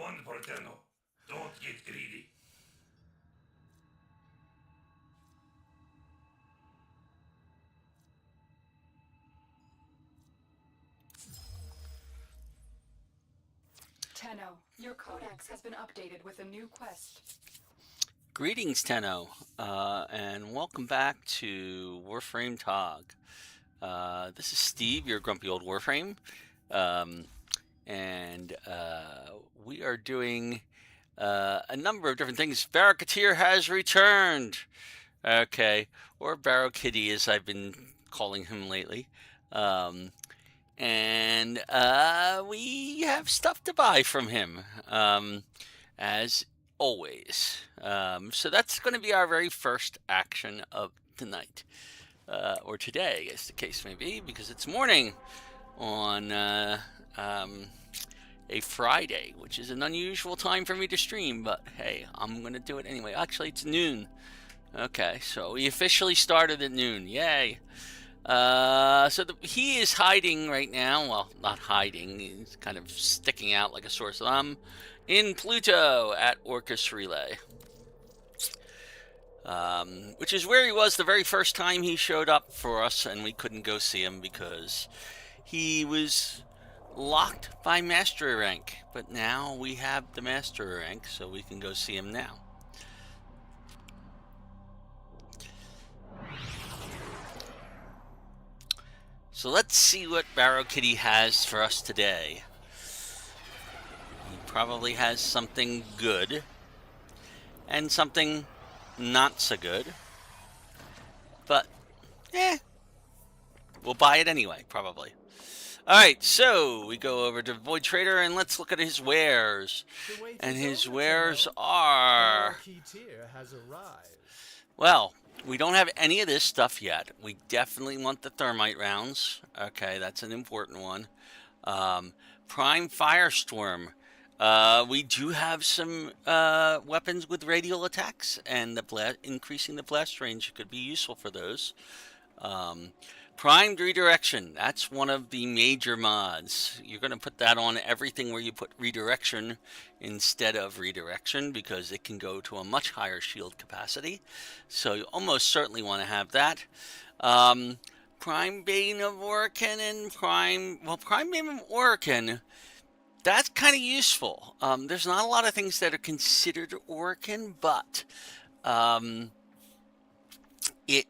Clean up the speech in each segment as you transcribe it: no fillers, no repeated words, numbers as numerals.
one for Tenno. Don't get greedy. Tenno, your codex has been updated with a new quest. Greetings, Tenno, and welcome back to Warframe TOG. This is Steve, your grumpy old Warframe, and we are doing a number of different things. Baro has returned, okay, or Baro Kitty as I've been calling him lately. And we have stuff to buy from him, as always. So that's going to be our very first action of tonight, or today, as the case may be, because it's morning on a Friday, which is an unusual time for me to stream, but hey, I'm going to do it anyway. Actually, it's noon. Okay, so we officially started at noon. Yay! He is hiding right now. Well, not hiding. He's kind of sticking out like a sore thumb in Pluto at Orcus Relay. Which is where he was the very first time he showed up for us, and we couldn't go see him because he was locked by Mastery rank. But now we have the Mastery rank, so we can go see him now. So let's see what Baro Kitty has for us today. He probably has something good and something not so good. But, we'll buy it anyway, probably. Alright, so we go over to Void Trader and let's look at his wares. And his wares are... Well, we don't have any of this stuff yet. We definitely want the thermite rounds. Okay, that's an important one. Prime Firestorm. We do have some weapons with radial attacks, and increasing the blast range could be useful for those. Primed Redirection. That's one of the major mods. You're going to put that on everything where you put Redirection instead of Redirection, because it can go to a much higher shield capacity. So you almost certainly want to have that. Prime Bane of Orokin and Prime Bane of Orokin, that's kind of useful. There's not a lot of things that are considered Orokin, but it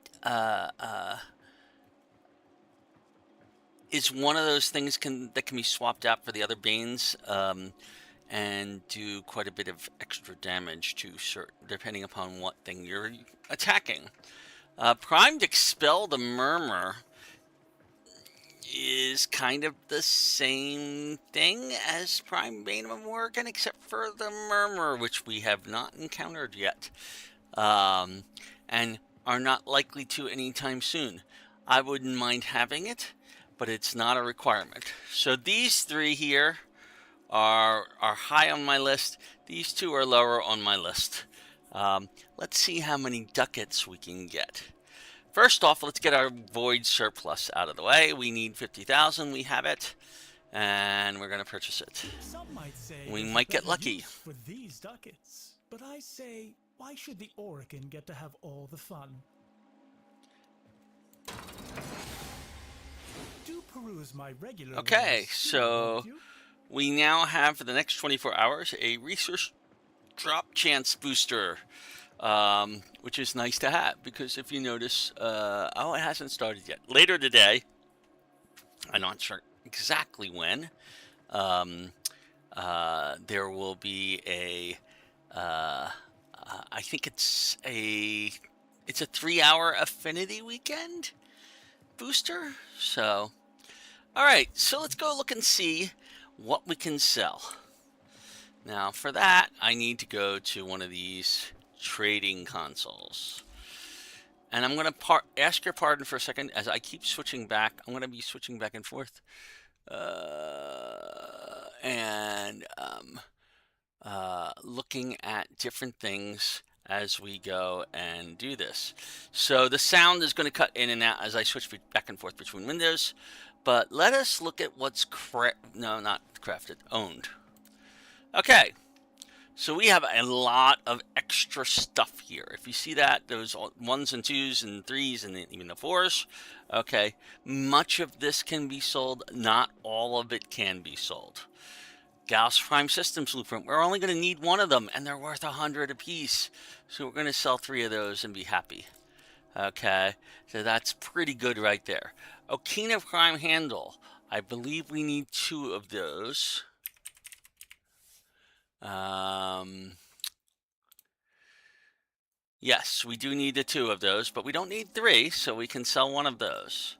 is one of those things that can be swapped out for the other Banes, and do quite a bit of extra damage to depending upon what thing you're attacking. Primed Expel the Murmur is kind of the same thing as Prime Bane of Orokin, except for the Murmur, which we have not encountered yet, and are not likely to anytime soon. I wouldn't mind having it, but it's not a requirement. So these three here are high on my list. These two are lower on my list. Let's see how many ducats we can get. First off, let's get our void surplus out of the way. We need 50,000. We have it, and we're going to purchase it. Some might say we might get lucky for these ducats, but I say, why should the Orokin get to have all the fun? Do peruse my regular. Okay, so we now have for the next 24 hours a resource drop chance booster, which is nice to have, because if you notice, it hasn't started yet. Later today, I'm not sure exactly when, there will be a, I think it's a 3-hour affinity weekend booster. So, alright, so let's go look and see what we can sell. Now, for that, I need to go to one of these trading consoles. And I'm going to ask your pardon for a second as I keep switching back. I'm going to be switching back and forth. Looking at different things as we go and do this. So the sound is going to cut in and out as I switch back and forth between windows. But let us look at what's owned. Okay, So we have a lot of extra stuff here. If you see that, those 1s and 2s and 3s and even the 4s, okay, much of this can be sold. Not all of it can be sold. Gauss Prime Systems Blueprint, we're only going to need one of them, and they're worth 100 apiece. So we're going to sell 3 of those and be happy. Okay, so that's pretty good right there. Okina Prime Handle, I believe we need 2 of those. Yes, we do need the 2 of those, but we don't need 3, so we can sell 1 of those.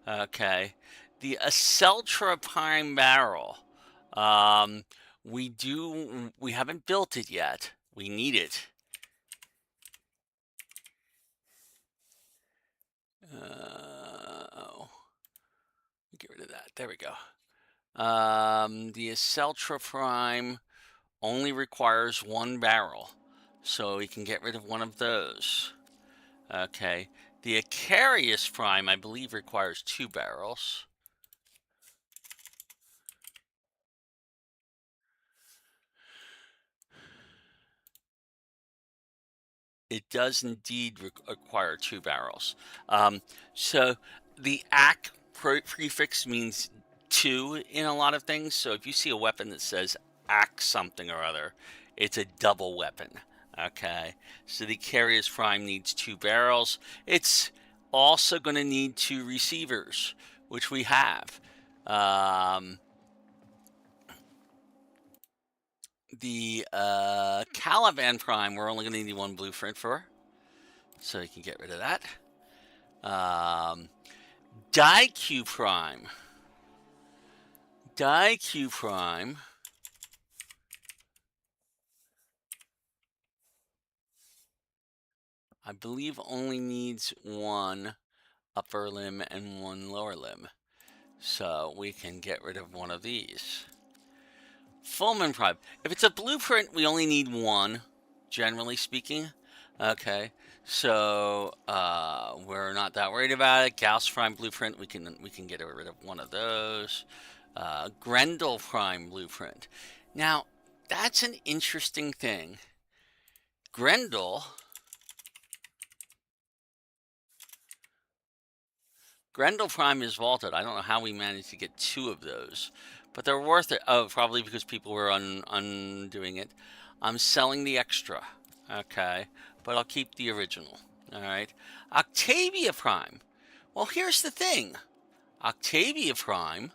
Okay, the Aceltra Prime Barrel. We haven't built it yet. We need it. Get rid of that. There we go. The Aceltra Prime only requires 1 barrel, so we can get rid of 1 of those. Okay. The Icarius Prime, I believe, requires 2 barrels. It does indeed require 2 barrels. So the AC prefix means 2 in a lot of things. So if you see a weapon that says AC something or other, it's a double weapon. Okay, so the Icarius Prime needs 2 barrels. It's also going to need 2 receivers, which we have. The Caliban Prime, we're only going to need 1 blueprint for, so you can get rid of that. Daiku Prime. Daiku Prime. I believe only needs 1 upper limb and 1 lower limb. So we can get rid of 1 of these. Fulman Prime. If it's a blueprint, we only need 1, generally speaking. Okay. So we're not that worried about it. Gauss Prime Blueprint, we can get rid of 1 of those. Grendel Prime Blueprint. Now, that's an interesting thing. Grendel Prime is vaulted. I don't know how we managed to get 2 of those, but they're worth it. Oh, probably because people were undoing it. I'm selling the extra, okay, but I'll keep the original. All right, Octavia Prime. Well, here's the thing. Octavia Prime.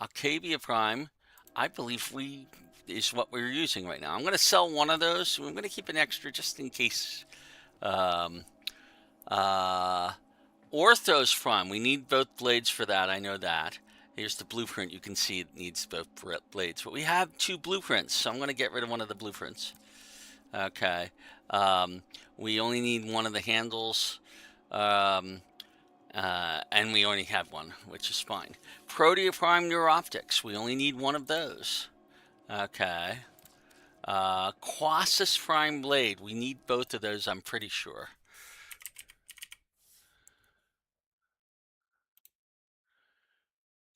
Octavia Prime, I believe is what we're using right now. I'm going to sell 1 of those. I'm going to keep an extra just in case. Orthos Prime. We need both blades for that. I know that. Here's the blueprint. You can see it needs both blades. But we have 2 blueprints, so I'm going to get rid of 1 of the blueprints. Okay. We only need 1 of the handles. And we only have 1, which is fine. Protea Prime Neuroptics. We only need 1 of those. Okay. Quasis Prime Blade. We need both of those, I'm pretty sure.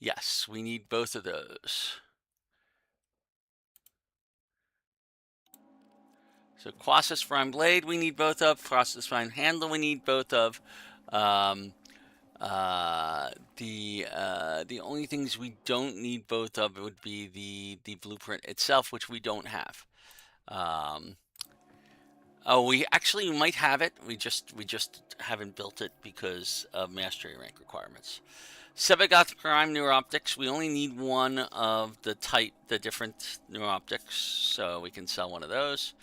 Yes, we need both of those. So Quasis Prime Blade, we need both of. Quasis Prime Handle, we need both of. The only things we don't need both of would be the blueprint itself, which we don't have. Oh, we might have it. We just haven't built it because of mastery rank requirements. Sebagoth Prime Neuroptics. We only need 1 of the different neuroptics, so we can sell 1 of those.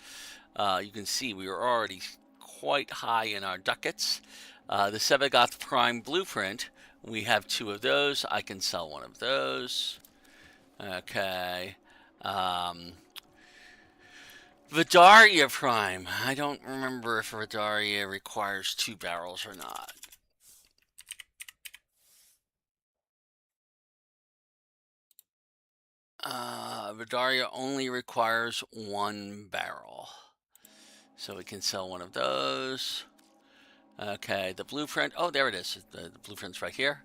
You can see we are already quite high in our ducats. The Sebagoth Prime Blueprint, we have 2 of those. I can sell 1 of those. Okay. Vidaria Prime. I don't remember if Vidaria requires 2 barrels or not. Vidaria only requires 1 barrel. So we can sell 1 of those. Okay, the blueprint. Oh, there it is. The blueprint's right here.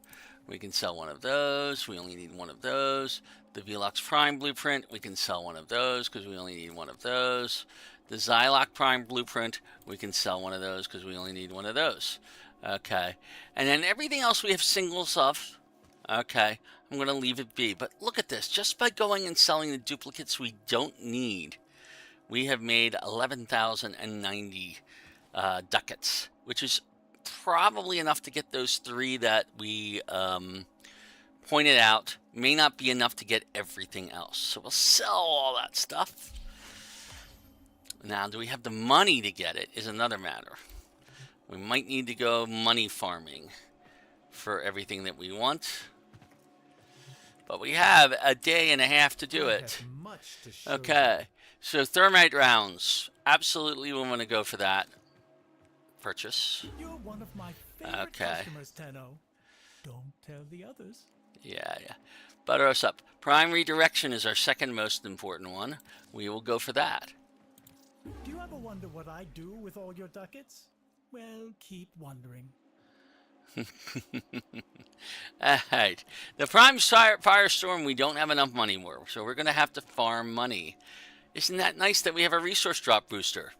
We can sell one of those. We only need one of those. The Velox Prime Blueprint, we can sell one of those because we only need one of those. The Xyloc Prime Blueprint, we can sell one of those because we only need one of those. Okay. And then everything else we have singles of. Okay. I'm going to leave it be. But look at this. Just by going and selling the duplicates we don't need, we have made 11,090 ducats, which is probably enough to get those 3 that we pointed out. May not be enough to get everything else. So we'll sell all that stuff. Now, do we have the money to get it is another matter. We might need to go money farming for everything that we want. But we have a day and a half to do it. Okay. So thermite rounds. Absolutely we want to go for that. Purchase. You're one of my favorite customers, Tenno. Don't tell the others. Yeah. Butter us up. Prime redirection is our second most important one. We will go for that. Do you ever wonder what I do with all your ducats? Well, keep wondering. Alright. The Prime Firestorm, we don't have enough money for, so we're going to have to farm money. Isn't that nice that we have a resource drop booster?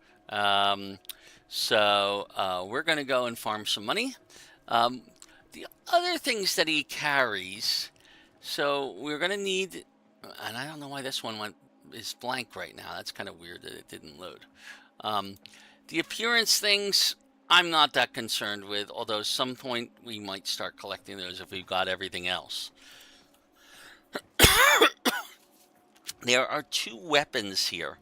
So we're going to go and farm some money. The other things that he carries, so we're going to need, and I don't know why this one is blank right now. That's kind of weird that it didn't load. The appearance things, I'm not that concerned with, although at some point we might start collecting those if we've got everything else. There are 2 weapons here.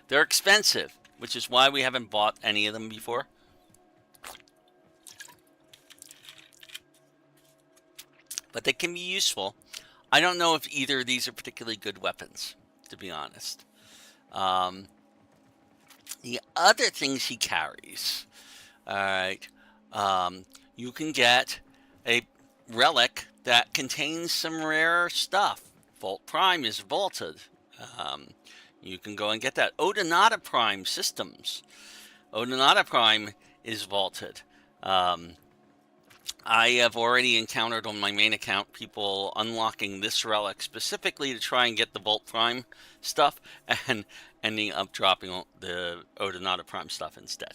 They're expensive, which is why we haven't bought any of them before. But they can be useful. I don't know if either of these are particularly good weapons, to be honest. The other things he carries, alright, you can get a relic that contains some rare stuff. Volt Prime is vaulted. You can go and get that. Odonata Prime Systems. Odonata Prime is vaulted. I have already encountered on my main account people unlocking this relic specifically to try and get the Volt Prime stuff and ending up dropping the Odonata Prime stuff instead.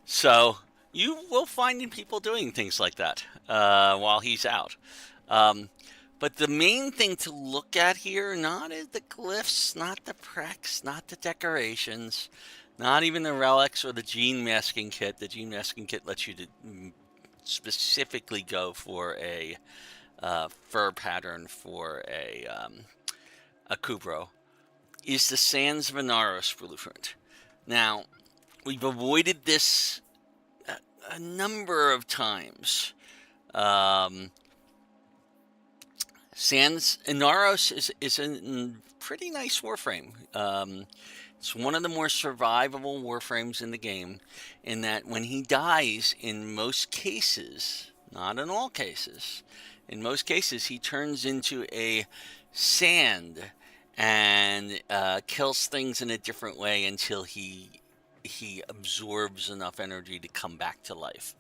So you will find people doing things like that while he's out. But the main thing to look at here, not is the glyphs, not the prex, not the decorations, not even the relics or the gene masking kit. The gene masking kit lets you to specifically go for a fur pattern for a Kubro, is the Sands of Inaros blueprint. Now, we've avoided this a number of times. Sands Inaros is a pretty nice Warframe. It's one of the more survivable Warframes in the game, in that when he dies, in most cases, not in all cases, in most cases he turns into a sand and kills things in a different way until he absorbs enough energy to come back to life.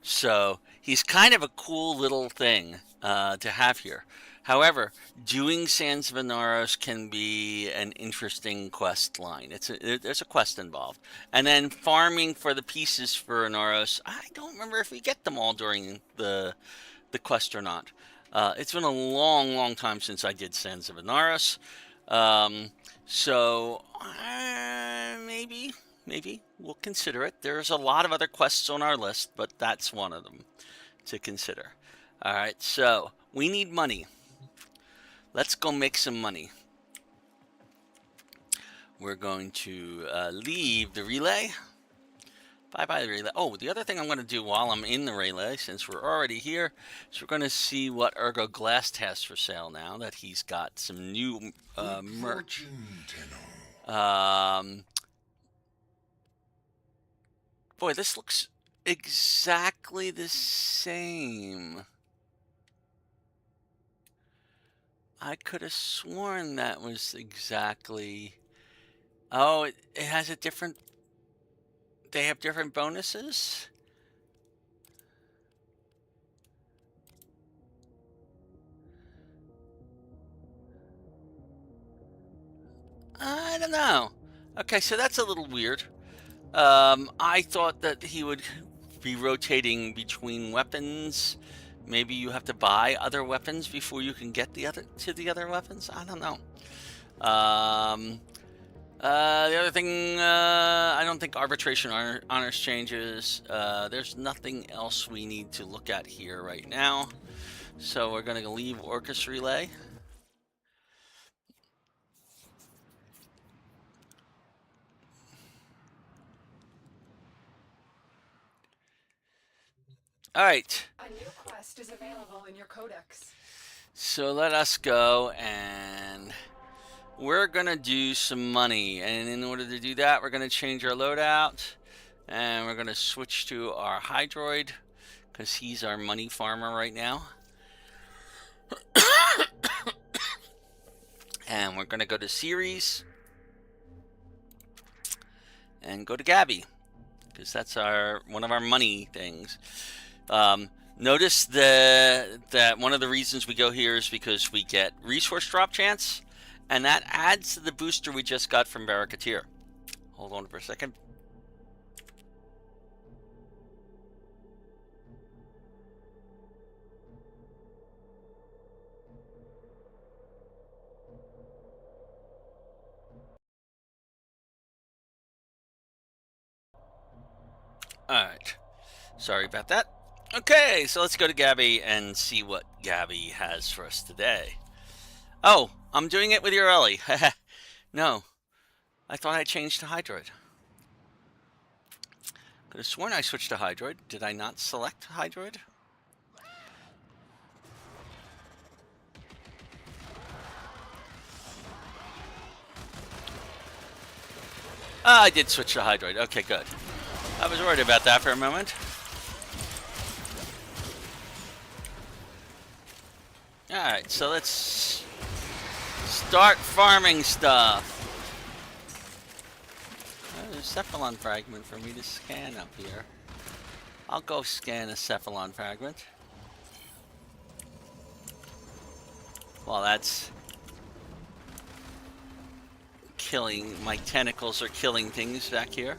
So he's kind of a cool little thing to have here. However, doing Sands of Inaros can be an interesting quest line. There's a quest involved. And then farming for the pieces for Inaros, I don't remember if we get them all during the quest or not. It's been a long, long time since I did Sands of Inaros. So maybe we'll consider it. There's a lot of other quests on our list, but that's one of them to consider. All right, so we need money. Let's go make some money. We're going to leave the relay. Bye-bye the relay. Oh, the other thing I'm going to do while I'm in the relay, since we're already here, is we're going to see what Ergo Glast has for sale now that he's got some new merch. Boy, this looks exactly the same. I could have sworn that was exactly... Oh, it has a different... They have different bonuses? I don't know. Okay, so that's a little weird. I thought that he would be rotating between weapons. Maybe you have to buy other weapons before you can get the other weapons. I don't know. The other thing, I don't think arbitration honors changes. There's nothing else we need to look at here right now. So we're going to leave Orcus Relay. All right. A new quest is available in your codex. So let us go, and we're going to do some money. And in order to do that, we're going to change our loadout. And we're going to switch to our Hydroid, because he's our money farmer right now. And we're going to go to Series. And go to Gabby, because that's one of our money things. Notice that one of the reasons we go here is because we get resource drop chance, and that adds to the booster we just got from Barricatier. Hold on for a second. Alright, sorry about that. Okay, so let's go to Gabby and see what Gabby has for us today. Oh, I'm doing it with your Ellie. No, I thought I changed to Hydroid. Could have sworn I switched to Hydroid. Did I not select Hydroid? I did switch to Hydroid. Okay, good. I was worried about that for a moment. Alright, so let's start farming stuff. Oh, there's a Cephalon fragment for me to scan up here. I'll go scan a Cephalon fragment. Well, that's killing. My tentacles are killing things back here.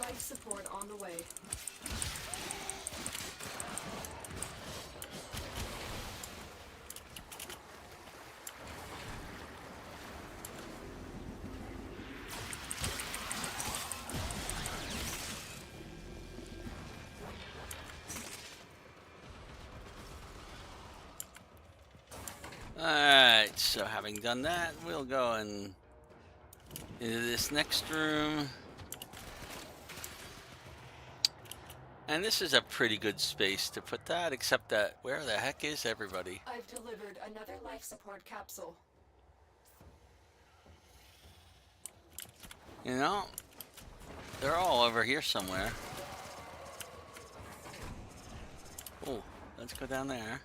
Life support on the way. Alright, so having done that, we'll go into this next room. And this is a pretty good space to put that, except that where the heck is everybody? I've delivered another life support capsule. You know, they're all over here somewhere. Oh, let's go down there.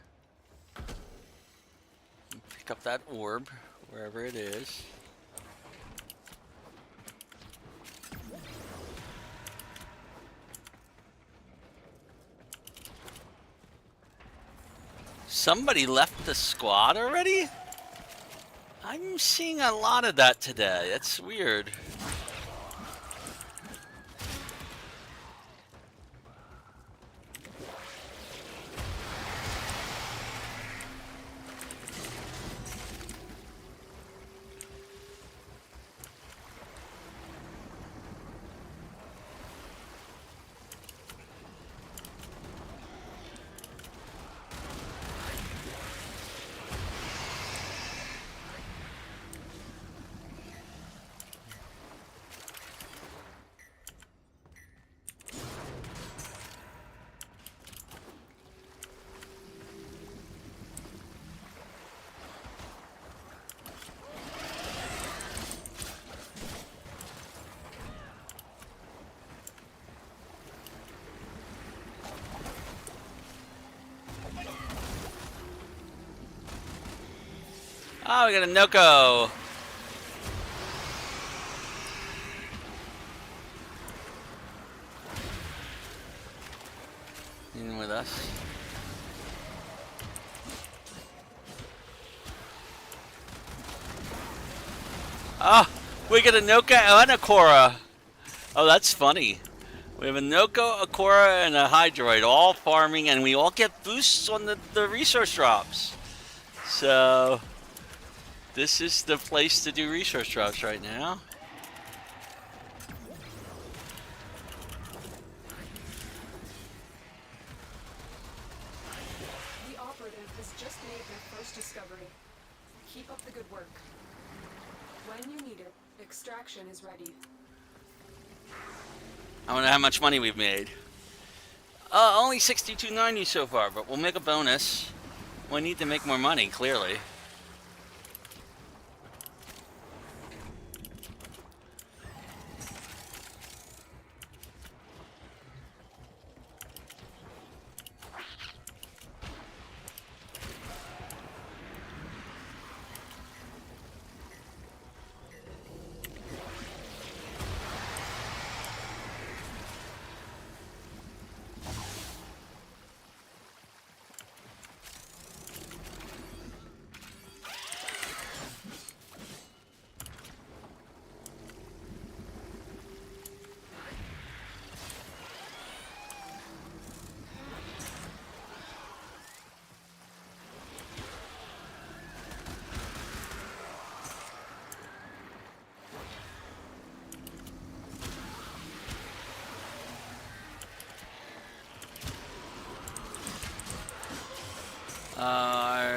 Pick up that orb, wherever it is. Somebody left the squad already? I'm seeing a lot of that today. It's weird. Oh, we got a Noko. In with us. Oh, we got a Noka and a Korra. Oh, that's funny. We have a Noko, a Korra, and a Hydroid all farming, and we all get boosts on the resource drops. So, this is the place to do resource drops right now. The operative has just made their first discovery. Keep up the good work. When you need it, extraction is ready. I wonder how much money we've made. Only 62.90 so far, but we'll make a bonus. We need to make more money, clearly.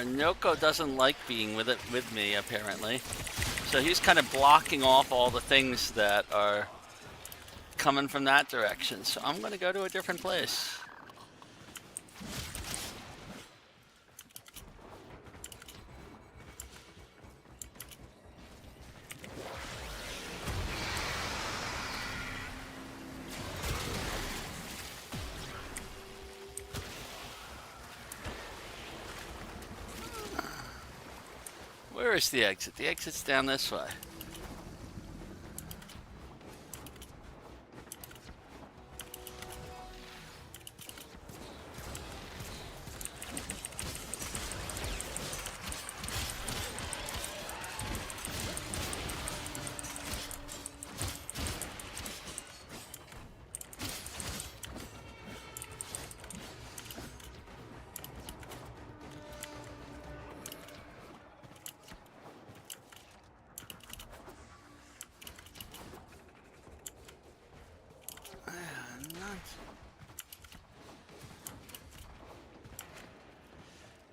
Noko doesn't like being with me, apparently. So he's kind of blocking off all the things that are coming from that direction. So I'm going to go to a different place. Where is the exit? The exit's down this way.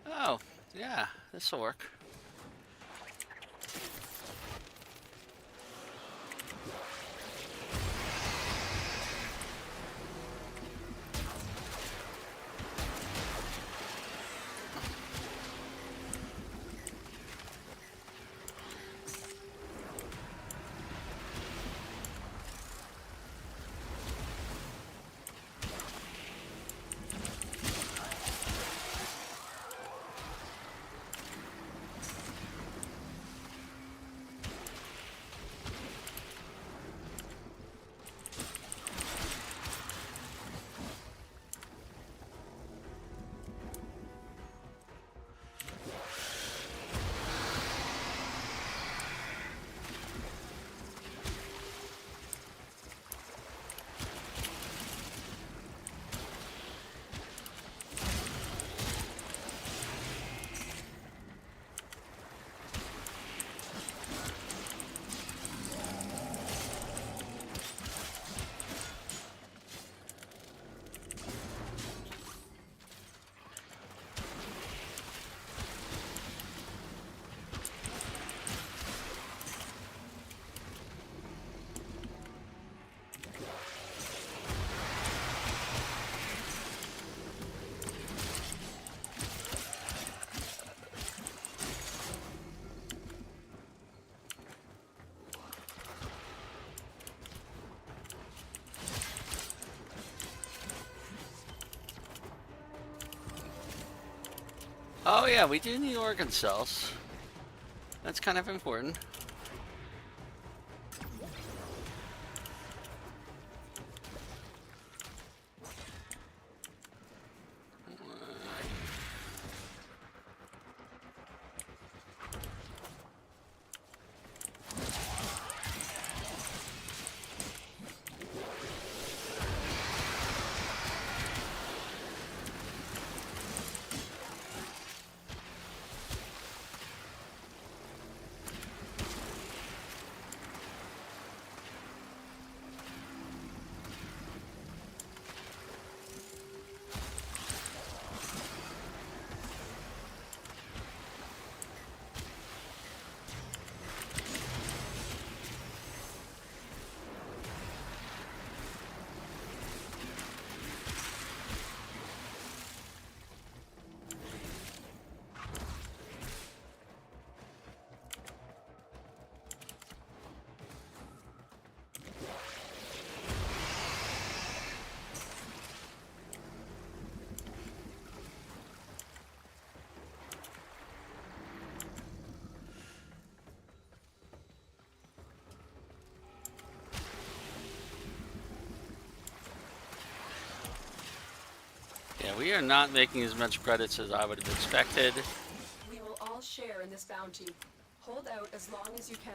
Oh, yeah, this'll work. Oh yeah, we do need organ cells. That's kind of important. Yeah, we are not making as much credits as I would have expected. We will all share in this bounty. Hold out as long as you can.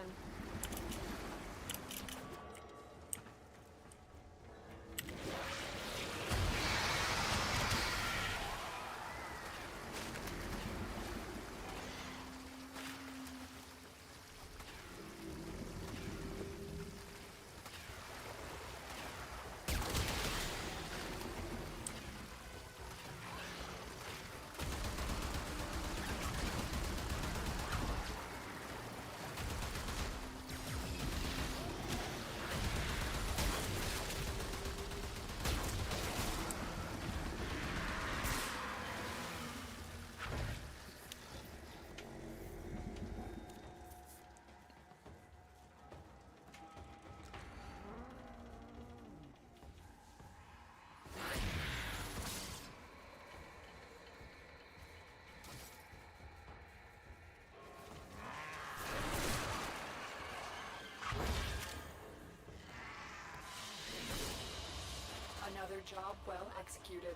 Another job well executed.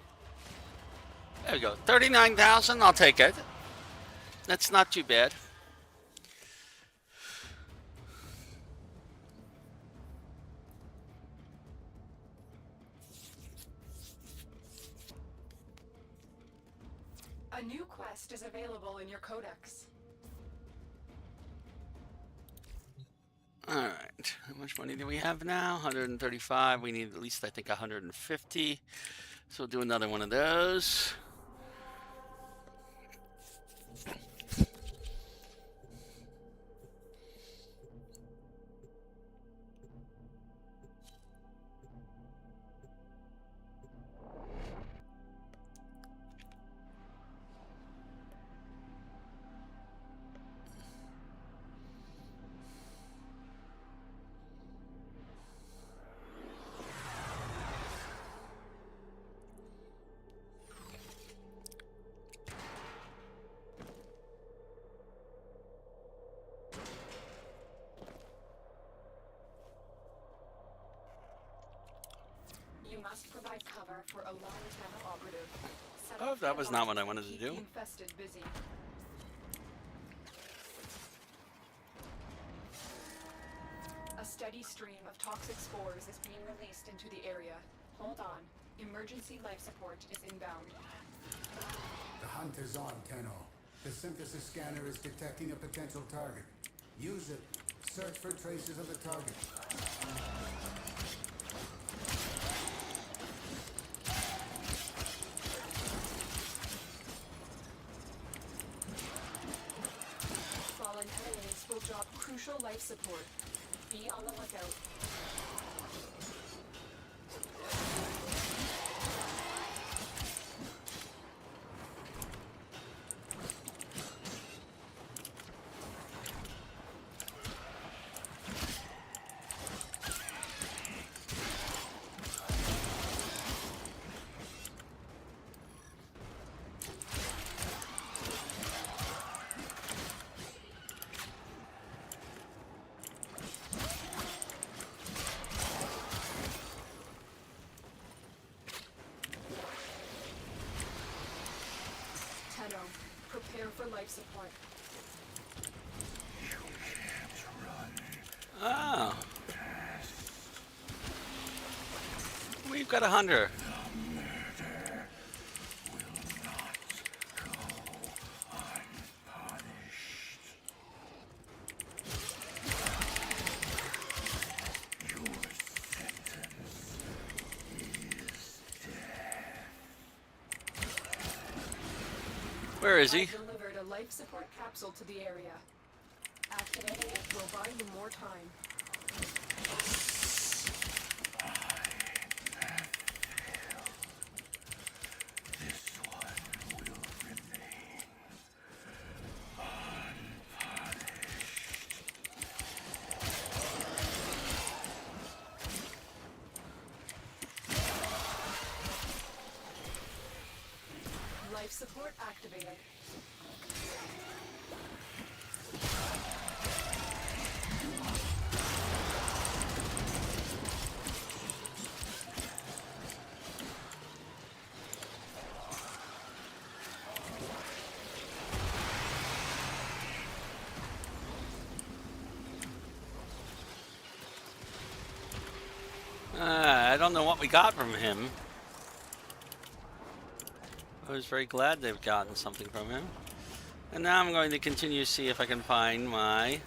There we go. 39,000. I'll take it. That's not too bad. A new quest is available in your codex. All right. How much money do we have now? 135. We need at least, I think, 150. So we'll do another one of those. You must provide cover for a large metal operative. Set Oh, up that was not what I deadlines wanted and to keep do. the infested busy. A steady stream of toxic spores is being released into the area. Hold on. Emergency life support is inbound. The hunt is on, Tenno. The synthesis scanner is detecting a potential target. Use it. Search for traces of the target. Fallen enemies will drop crucial life support. Be on the lookout. Prepare for life support. Oh. We've got a hunter. Where is he? I've delivered a life support capsule to the area. Activating it will buy you more time. Life support activated. I don't know what we got from him. I was very glad they've gotten something from him. And now I'm going to continue to see if I can find my...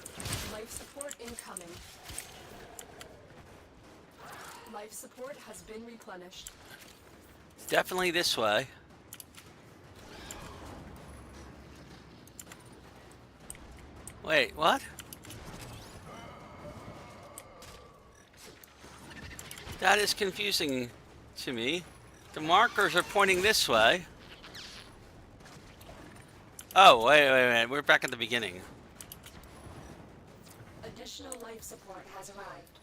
Life support incoming. Life support has been replenished. Definitely this way. Wait, what? That is confusing to me. The markers are pointing this way. Oh, wait. We're back at the beginning. Additional life support has arrived.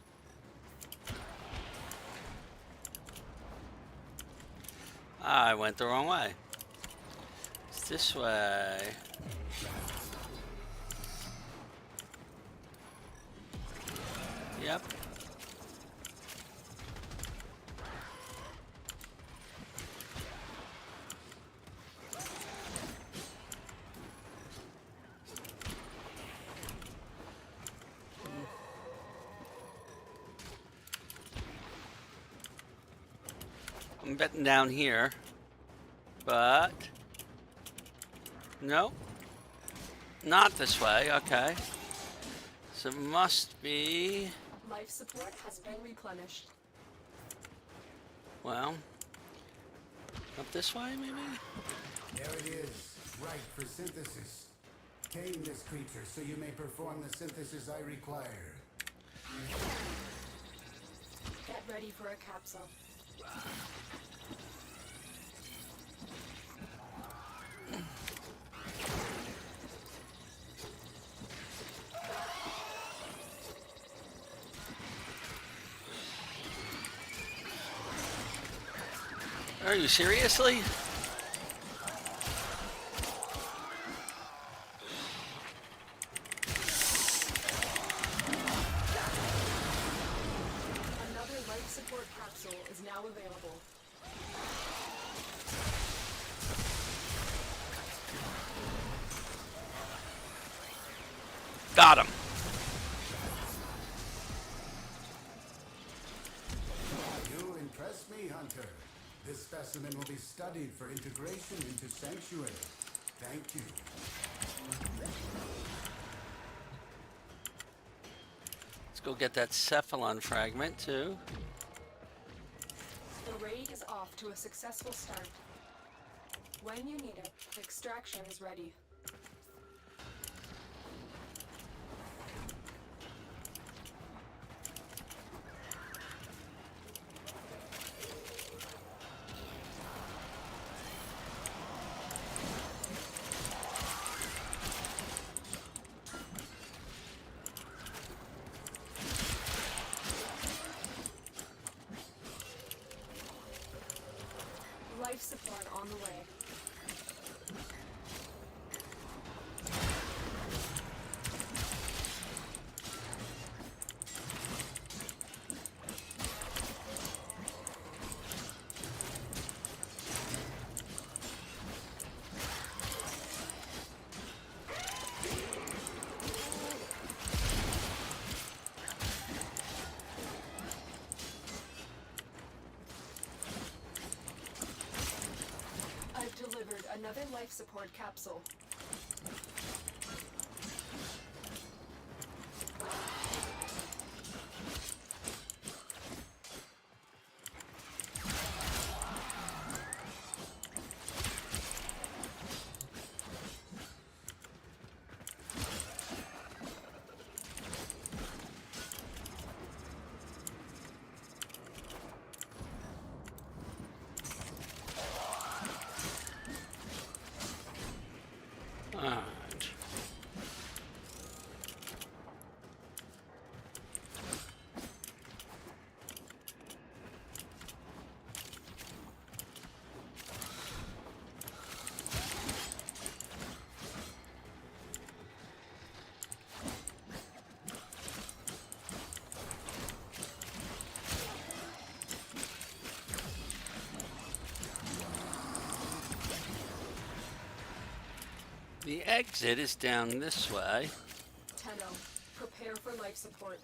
I went the wrong way. It's this way. Yep. I'm betting down here, but no, not this way. Okay, so it must be. Life support has been replenished. Well, up this way maybe. There it is, right for synthesis. Tame this creature so you may perform the synthesis I require. Get ready for a capsule. Are you seriously? Another life support capsule is now available. Got him. You impress me, Hunter. This specimen will be studied for integration into Sanctuary. Thank you. Let's go get that cephalon fragment too. The raid is off to a successful start. When you need it, extraction is ready. Life support on the way. Another life support capsule. Alright. The exit is down this way. Tenno, prepare for life support.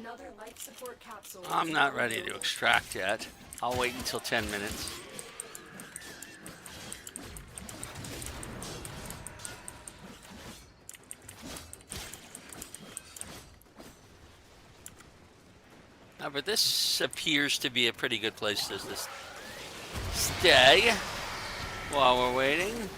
Another life support capsule. I'm not ready to extract yet. I'll wait until 10 minutes. Now, but this appears to be a pretty good place to stay while we're waiting.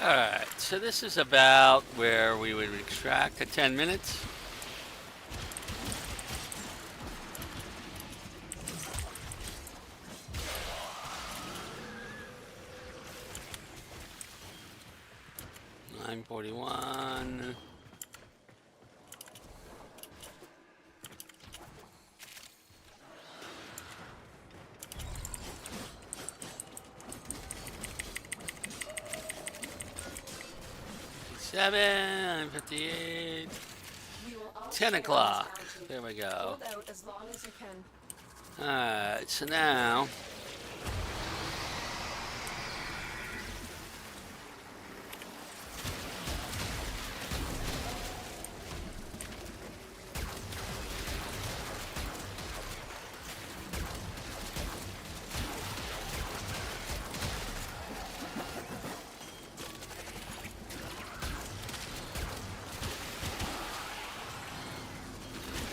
Alright, so this is about where we would extract at 10 minutes. $9.41. Seven, 58, We will all 10 share o'clock. this altitude. There we go. Hold out as long as you can. Alright, so now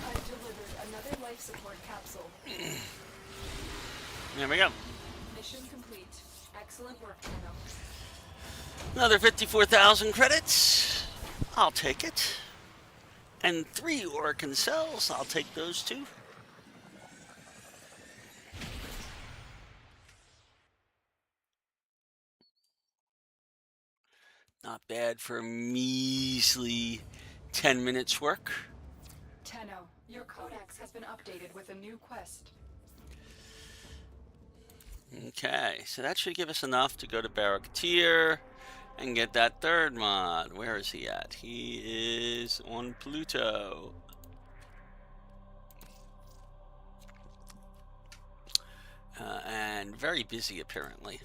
I've delivered another life support capsule. there we go. Mission complete. Excellent work, Tenno. Another 54,000 credits. I'll take it. And 3 Orokin cells. I'll take those 2. Not bad for a measly 10 minutes work. Tenno, your codex has been updated with a new quest. Okay, so that should give us enough to go to Baro and get that 3rd mod. Where is he at? He is on Pluto. And very busy, apparently.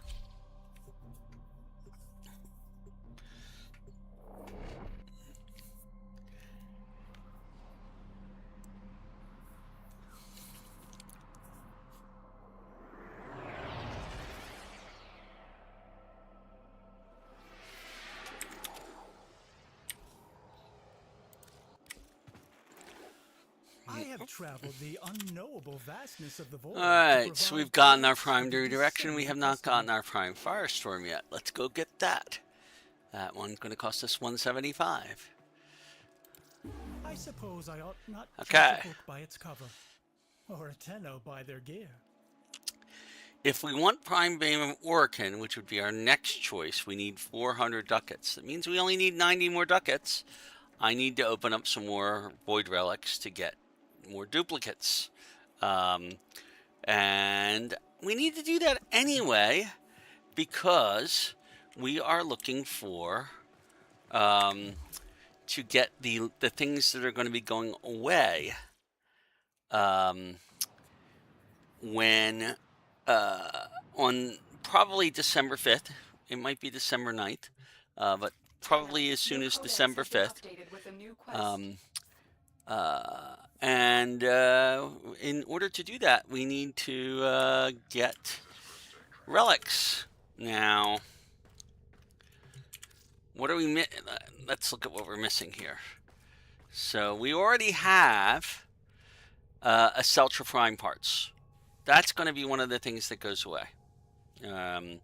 I have traveled the unknowable vastness of the void. Alright, so we've gotten our Prime Redirection. We have not gotten our Prime Firestorm yet. Let's go get that. That one's going to cost us $175. I suppose I ought not Okay. judge a book by its cover, or a Tenno by their gear. If we want Prime Beam of Orokin, which would be our next choice, we need 400 ducats. That means we only need 90 more ducats. I need to open up some more Void Relics to get more duplicates. And we need to do that anyway because we are looking for to get the things that are going to be going away when on probably December 5th. It might be December 9th, but probably as soon as December 5th. And in order to do that, we need to get relics. Now, what are we let's look at what we're missing here. So we already have Aceltra Prime parts. That's going to be one of the things that goes away. That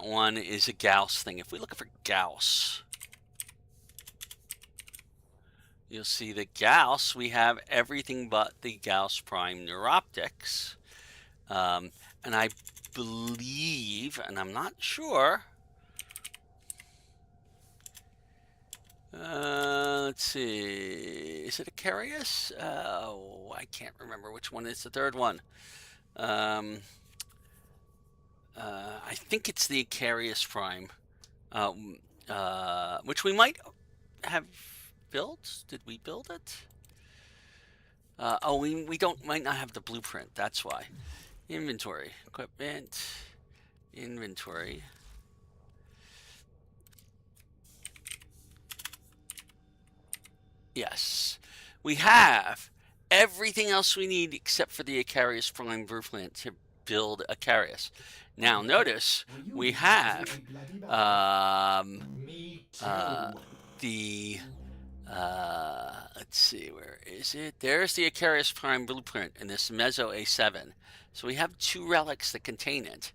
one is a Gauss thing. If we look for Gauss, you'll see the Gauss, we have everything but the Gauss Prime Neuroptics. And I believe, and I'm not sure, let's see, is it Icarius? Oh, I can't remember which one is the 3rd one. I think it's the Icarius Prime, which we might have built. Did we build it? We might not have the blueprint. That's why. Inventory, equipment, inventory. Yes, we have everything else we need except for the Icarius Prime blueprint to build Icarius. Now notice we have let's see, where is it? There's the Icarius Prime blueprint in this Mezzo A7. So we have 2 relics that contain it.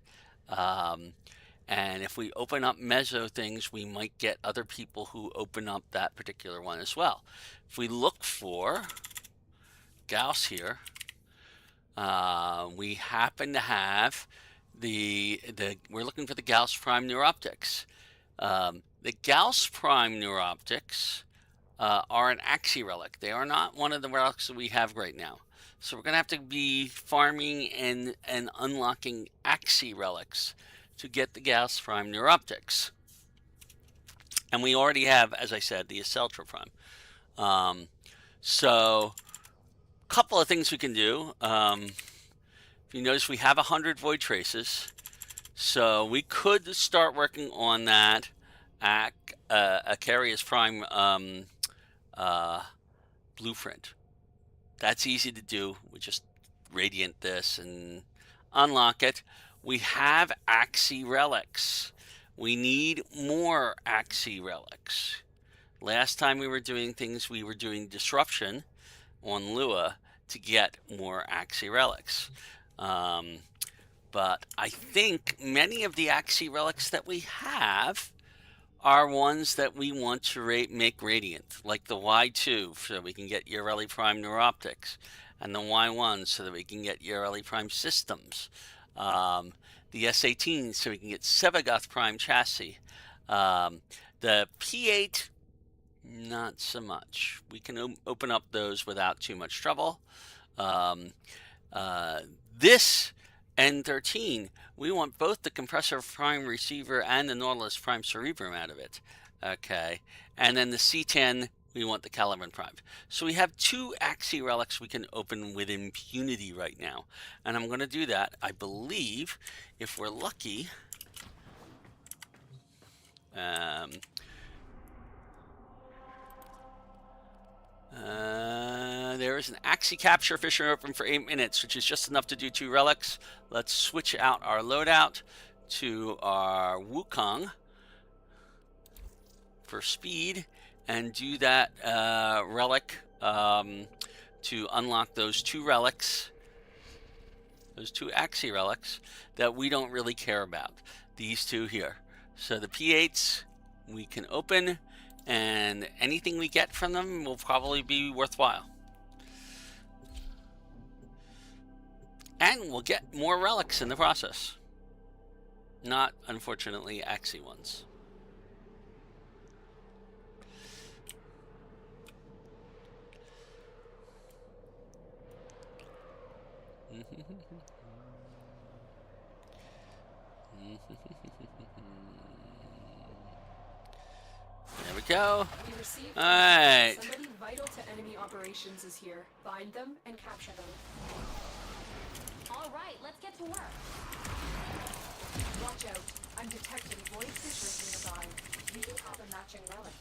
And if we open up Mezzo things, we might get other people who open up that particular one as well. If we look for Gauss here, we happen to have we're looking for the Gauss Prime Neuroptics. The Gauss Prime Neuroptics are an Axii relic. They are not one of the relics that we have right now. So we're going to have to be farming and unlocking Axii relics to get the Gauss Prime Neuroptics. And we already have, as I said, the Aceltra Prime. So a couple of things we can do. If you notice, we have 100 Void Traces. So we could start working on that Icarius Prime blueprint. That's easy to do. We just radiant this and unlock it. We have Axii relics. We need more Axii relics. Last time we were doing things, we were doing disruption on Lua to get more Axii relics. But I think many of the Axii relics that we have are ones that we want to make radiant, like the Y2, so we can get Ureli Prime Neuroptics, and the Y1, so that we can get Ureli Prime Systems. The S18, so we can get Sevagoth Prime Chassis. The P8, not so much. We can open up those without too much trouble. This N13, we want both the Compressor Prime Receiver and the Nautilus Prime Cerebrum out of it. Okay, and then the C10, we want the Caliban Prime. So we have 2 Axii Relics we can open with impunity right now. And I'm going to do that, I believe, if we're lucky. There is an Axii Capture Fisher open for 8 minutes, which is just enough to do 2 relics. Let's switch out our loadout to our Wukong for speed and do that relic to unlock those 2 relics, those 2 Axii relics that we don't really care about. These 2 here. So the P8s we can open, and anything we get from them will probably be worthwhile. And we'll get more relics in the process. Not, unfortunately, Axii ones. There we go. We received Alright. somebody vital to enemy operations is here. Find them and capture them. All right, let's get to work. Watch out. I'm detecting void fissures nearby. We do have a matching relic.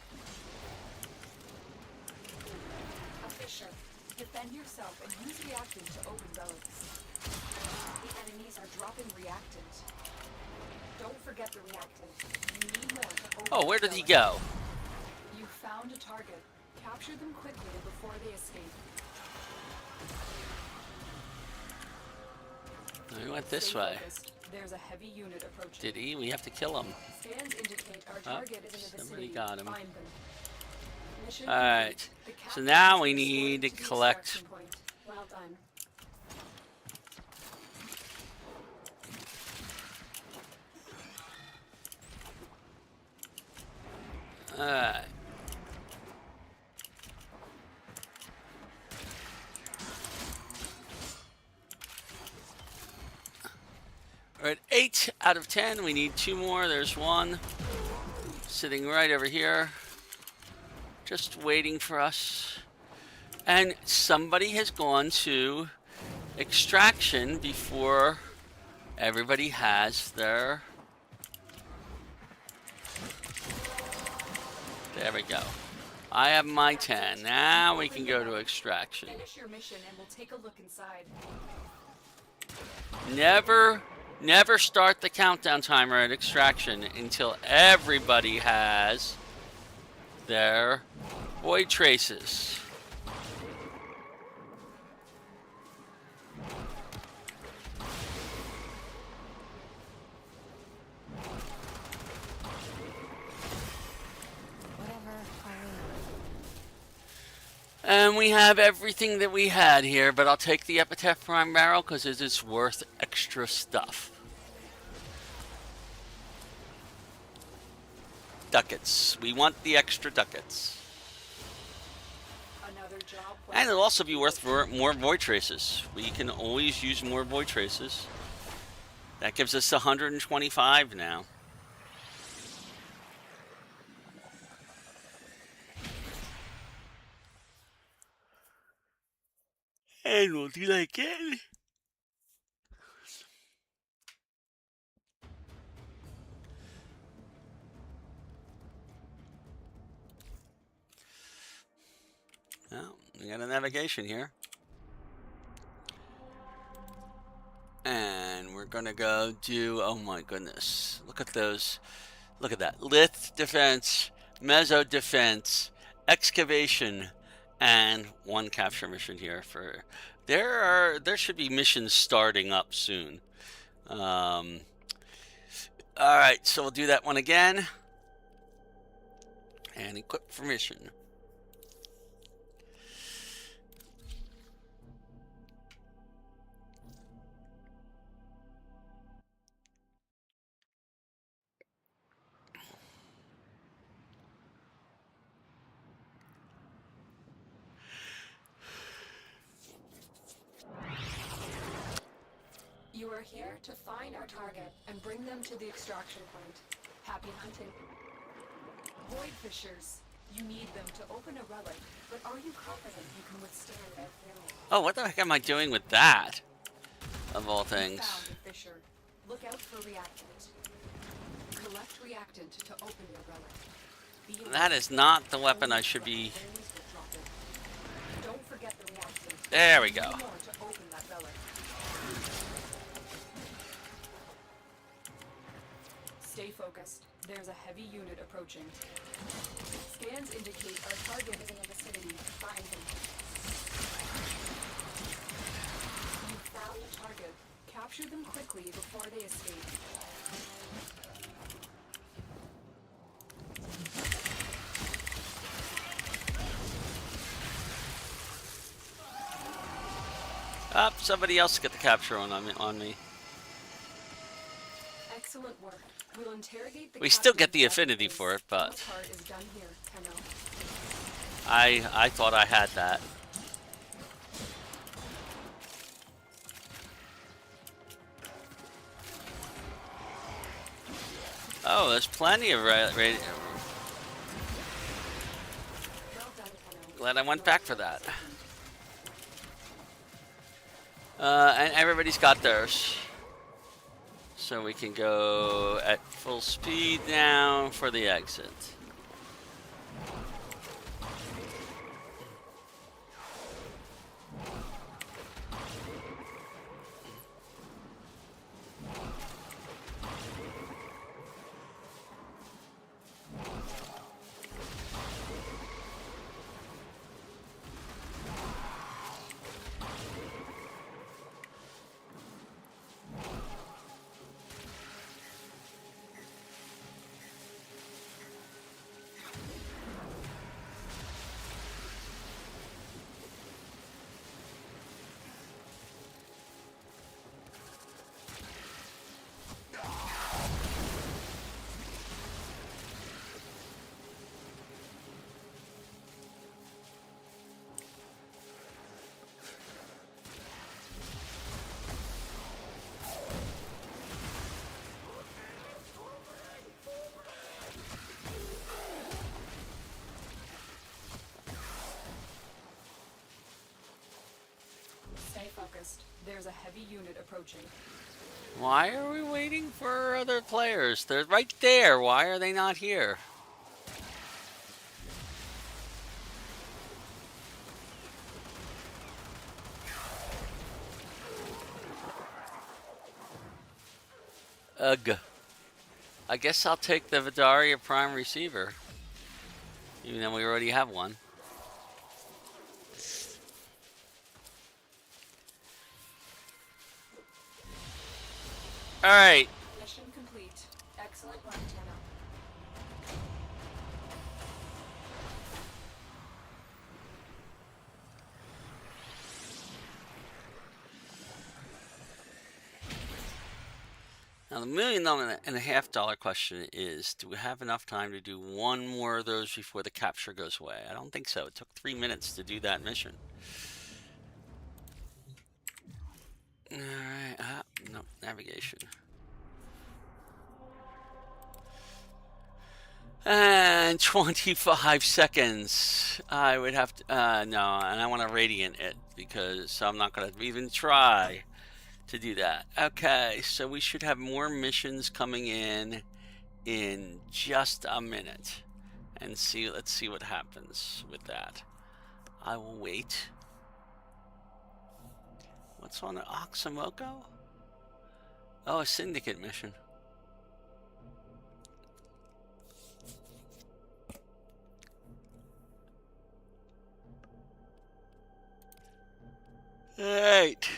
A fissure. Defend yourself and use reactant to open relics. The enemies are dropping reactant. Don't forget the reactant. You need more to open Oh, where did the he relic. go? You found a target. Capture them quickly before they escape. He went this Stay way. focused. There's a heavy unit approaching. Did he? We have to kill him. Scans indicate our target is in the somebody vicinity. got him. Find them. Mission Alright. complete. The So captain now has we been need to escorted the collect. extraction point. Well done. Alright. We're at 8 out of 10. We need 2 more. There's one sitting right over here, just waiting for us. And somebody has gone to extraction before everybody has their... There we go. I have my 10. Now we can go to extraction. Finish your mission and we'll take a look inside. Never start the countdown timer at extraction until everybody has their void traces. And we have everything that we had here, but I'll take the Epitaph Prime Barrel because it is worth extra stuff. Ducats. We want the extra ducats. Another job. And it'll also be worth more void traces. We can always use more void traces. That gives us 125 now. And we'll do that again. Well, we got a navigation here. And we're gonna go do, oh my goodness, look at those, look at that. Lith defense, meso defense, excavation, and 1 capture mission here for, there should be missions starting up soon. Alright, so we'll do that one again. And equip for mission. You are here to find our target and bring them to the extraction point. Happy hunting. Void Fishers. You need them to open a relic, but are you confident you can withstand their fury? Oh, what the heck am I doing with that? Of all things. Found a Fisher. Look out for reactant. Collect reactant to open the relic. That is not the weapon I should be... Don't forget the reactant. There we go. More to open that relic. Stay focused. There's a heavy unit approaching. Scans indicate our target is in the vicinity. Find him. You found the target. Capture them quickly before they escape. Up, somebody else get the capture on me. Excellent work. We'll interrogate the We still get captain the at affinity base. for it, Our but part is done here, Tenno. I thought I had that. Oh, there's plenty of Well done, Tenno. glad I went back for that. And everybody's got theirs. So we can go at full speed now for the exit. Stay focused. There's a heavy unit approaching. Why are we waiting for other players? They're right there. Why are they not here? Ugh. I guess I'll take the Vidaria Prime Receiver. Even though we already have one. Alright. Mission complete. Excellent work, Tenno. Now the $1.5 million question is, do we have enough time to do one more of those before the capture goes away? I don't think so. It took 3 minutes to do that mission. Alright, no, navigation. And 25 seconds. I would have to, no, and I want to radiant it because I'm not going to even try to do that. Okay, so we should have more missions coming in just a minute. And let's see what happens with that. I will wait. What's on Oxamoco? Oh, a syndicate mission. Alright.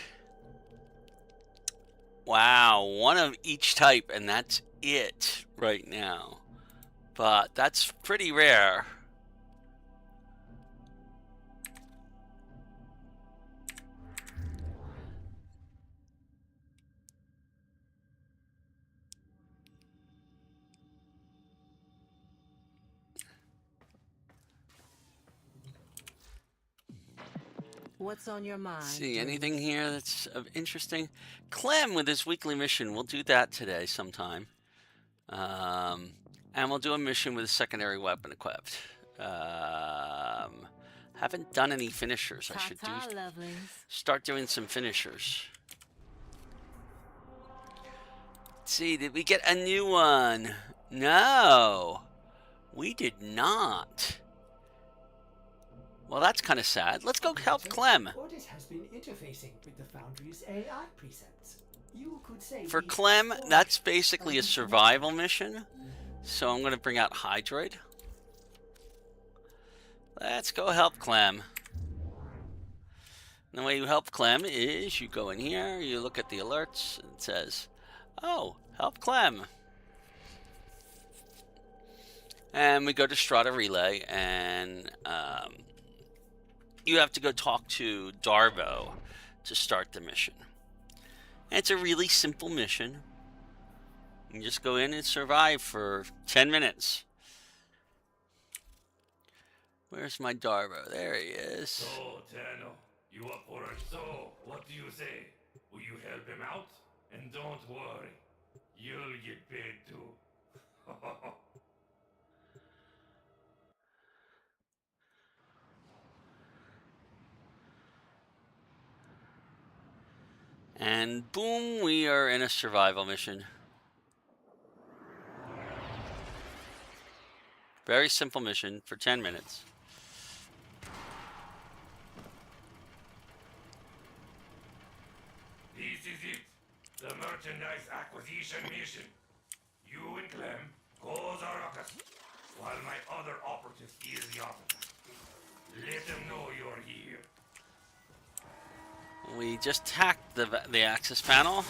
Wow, one of each type, and that's it right now. but that's pretty rare. What's on your mind? See anything here that's of interesting? Clem with his weekly mission. We'll do that today sometime. And we'll do a mission with a secondary weapon equipped. Haven't done any finishers. I should start doing some finishers. Let's see, did we get a new one? No, we did not. Well, that's kind of sad. Let's go help Clem. Audit has been interfacing with the Foundry's AI precepts. You could say For Clem, that's basically a survival mission. So I'm going to bring out Hydroid. Let's go help Clem. And the way you help Clem is you go in here, you look at the alerts, and it says, oh, help Clem. And we go to Strata Relay, and you have to go talk to Darvo to start the mission. And it's a really simple mission. You just go in and survive for 10 minutes. Where's my Darvo? There he is. So, Tano, you up for it? So, what do you say? Will you help him out? And don't worry, you'll get paid too. And boom, we are in a survival mission. Very simple mission for 10 minutes. This is it. The merchandise acquisition mission. You and Clem go Zarakas, while my other operative is the officer. Let them know you're here. We just hacked the access panel.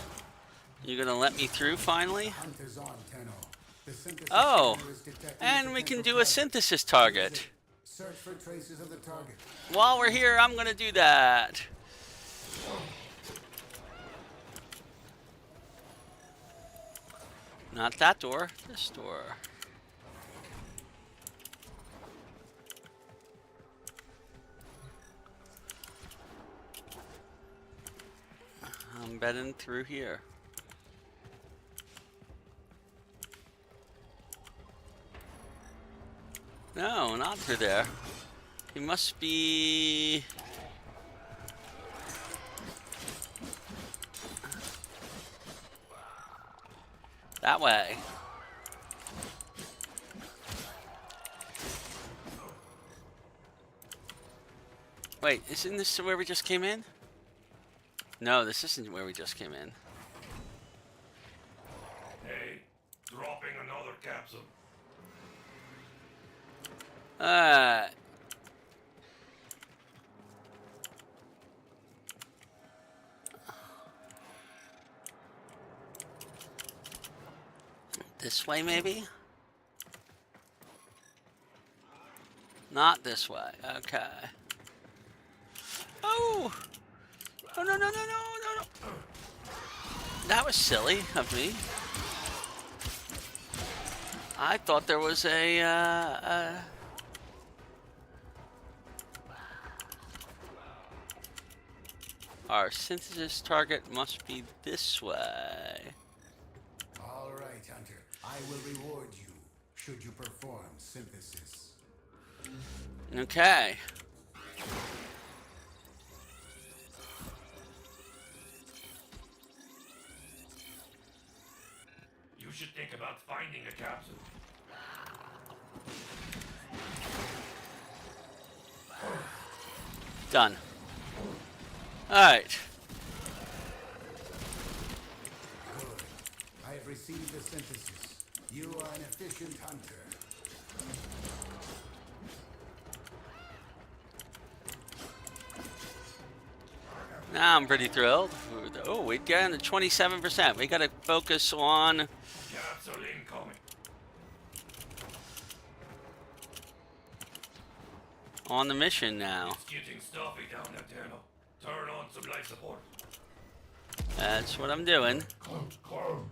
You gonna let me through finally? Hunt is on, Tenno. The synthesis Oh, scanner is detecting and a we can potential do a synthesis target. Search for traces of the target. While we're here, I'm gonna do that. Not that door, this door. I'm bedding through here. No, not through there. He must be... that way. Wait, isn't this where we just came in? No, this isn't where we just came in. Hey, dropping another capsule. This way, maybe? Not this way. Okay. Oh! Oh, no, no, no, no, no, no. That was silly of me. I thought there was our synthesis target must be this way. All right, Hunter. I will reward you should you perform synthesis. Okay. You should think about finding a capsule. Done. Alright. Good. I have received the synthesis. You are an efficient hunter. Now I'm pretty thrilled. Oh, we got down to 27%. We gotta focus on... Capsule incoming. on the mission now. It's getting stuffy down there, Tenno. Turn on some life support. That's what I'm doing. Count climb.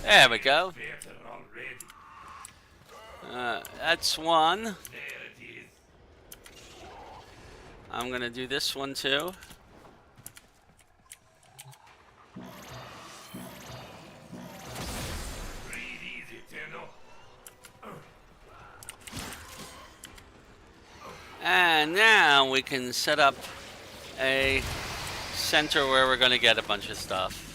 There we go. Better already. That's one. There it is. I'm gonna do this one too. Breathe easy, Tenno. And now we can set up a center where we're gonna get a bunch of stuff.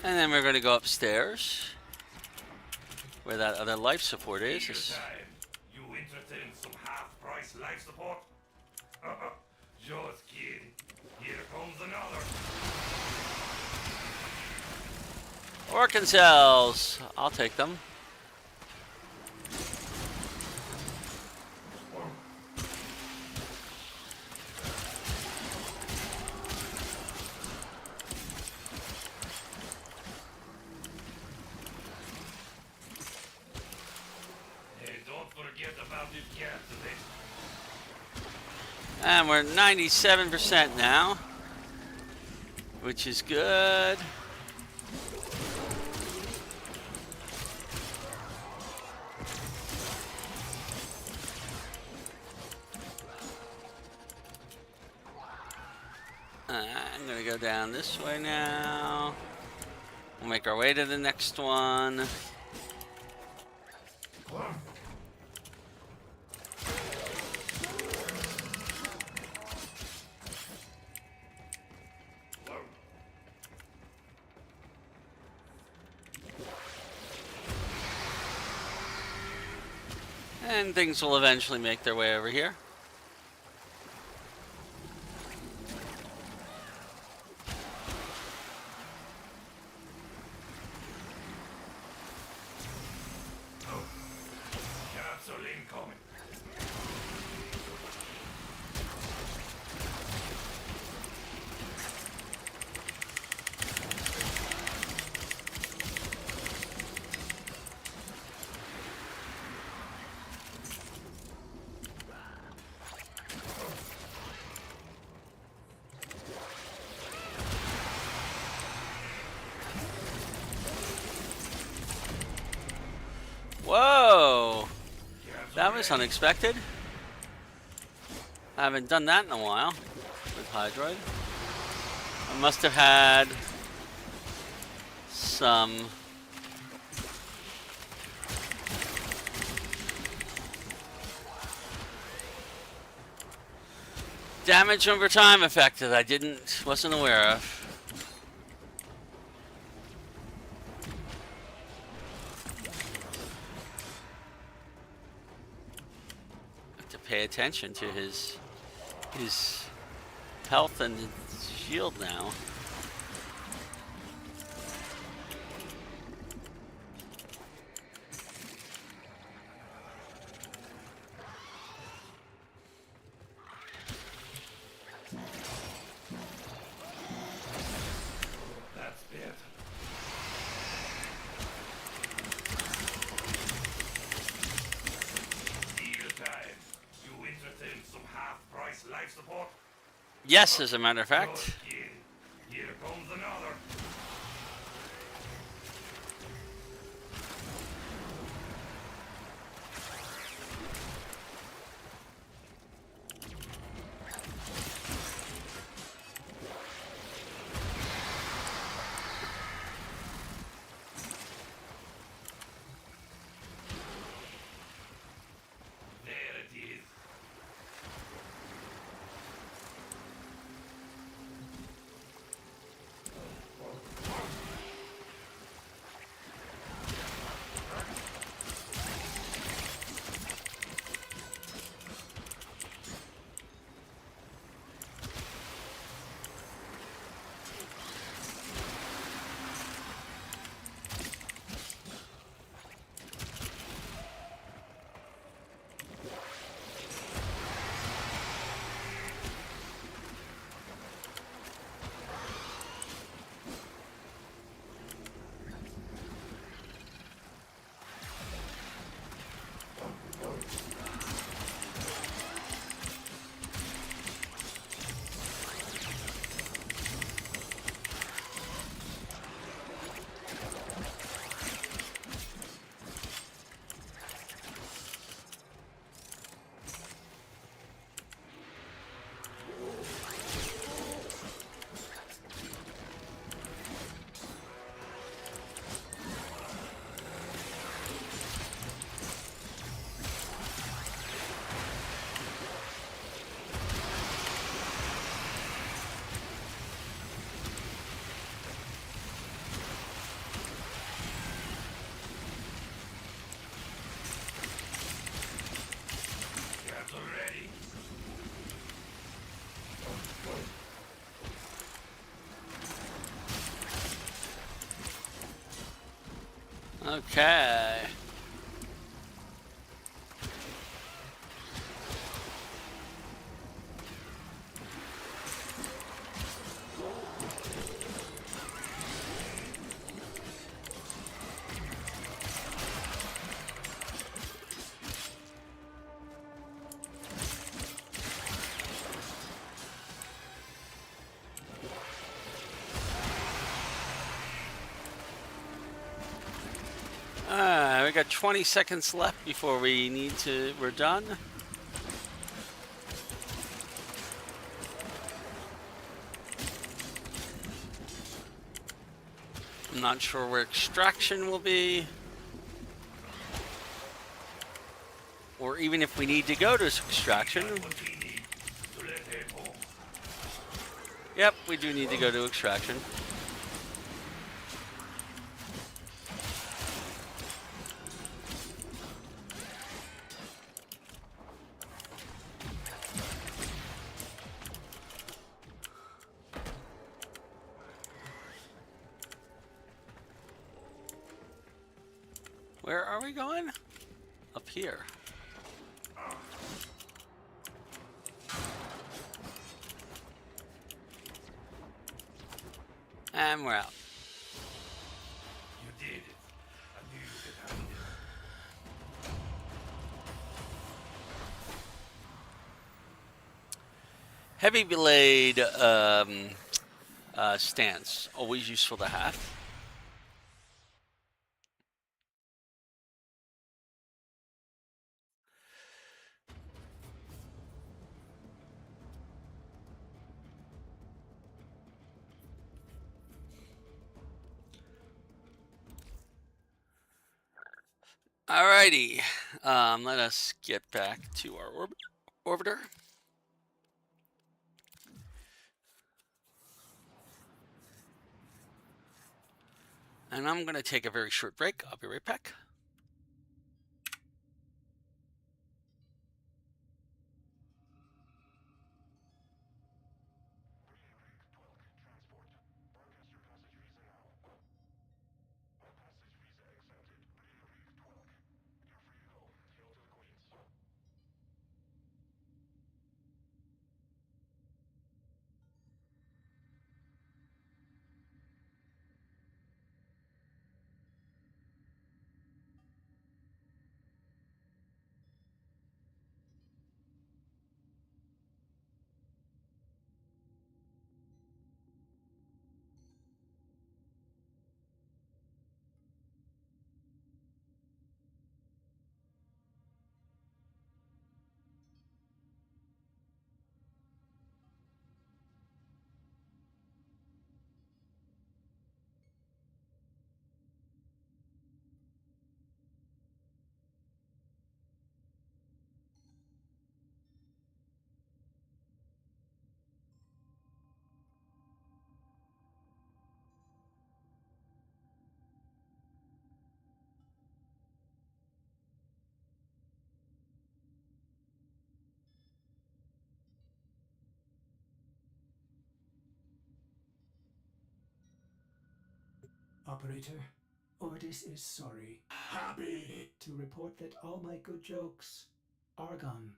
And then we're going to go upstairs, where that other life support is. Your time. You interested in some half-price life support? Just kidding. Here comes another. Orkin cells. I'll take them. Hey, don't forget about this gas today. And we're 97% now, which is good. I'm gonna go down this way now. We'll make our way to the next one. And things will eventually make their way over here. Capsule incoming. Whoa! That was unexpected. I haven't done that in a while with Hydroid. I must have had some damage over time effect that I wasn't aware of. Pay attention to his health and shield now. That's it. Deal time. You interested in some half-price life support? Yes, as a matter of fact. Just kidding. Here comes another. There it is. Okay. We got 20 seconds left before we're done. I'm not sure where extraction will be. Or even if we need to go to extraction. What we need to let head home. Yep, we do need to go to extraction. Where are we going? Up here. And we're out. You did it. I knew you could handle it. Heavy blade stance. Always useful to have. Alrighty, let us get back to our orbiter. And I'm going to take a very short break. I'll be right back. Operator, Ordis is sorry. Happy to report that all my good jokes are gone.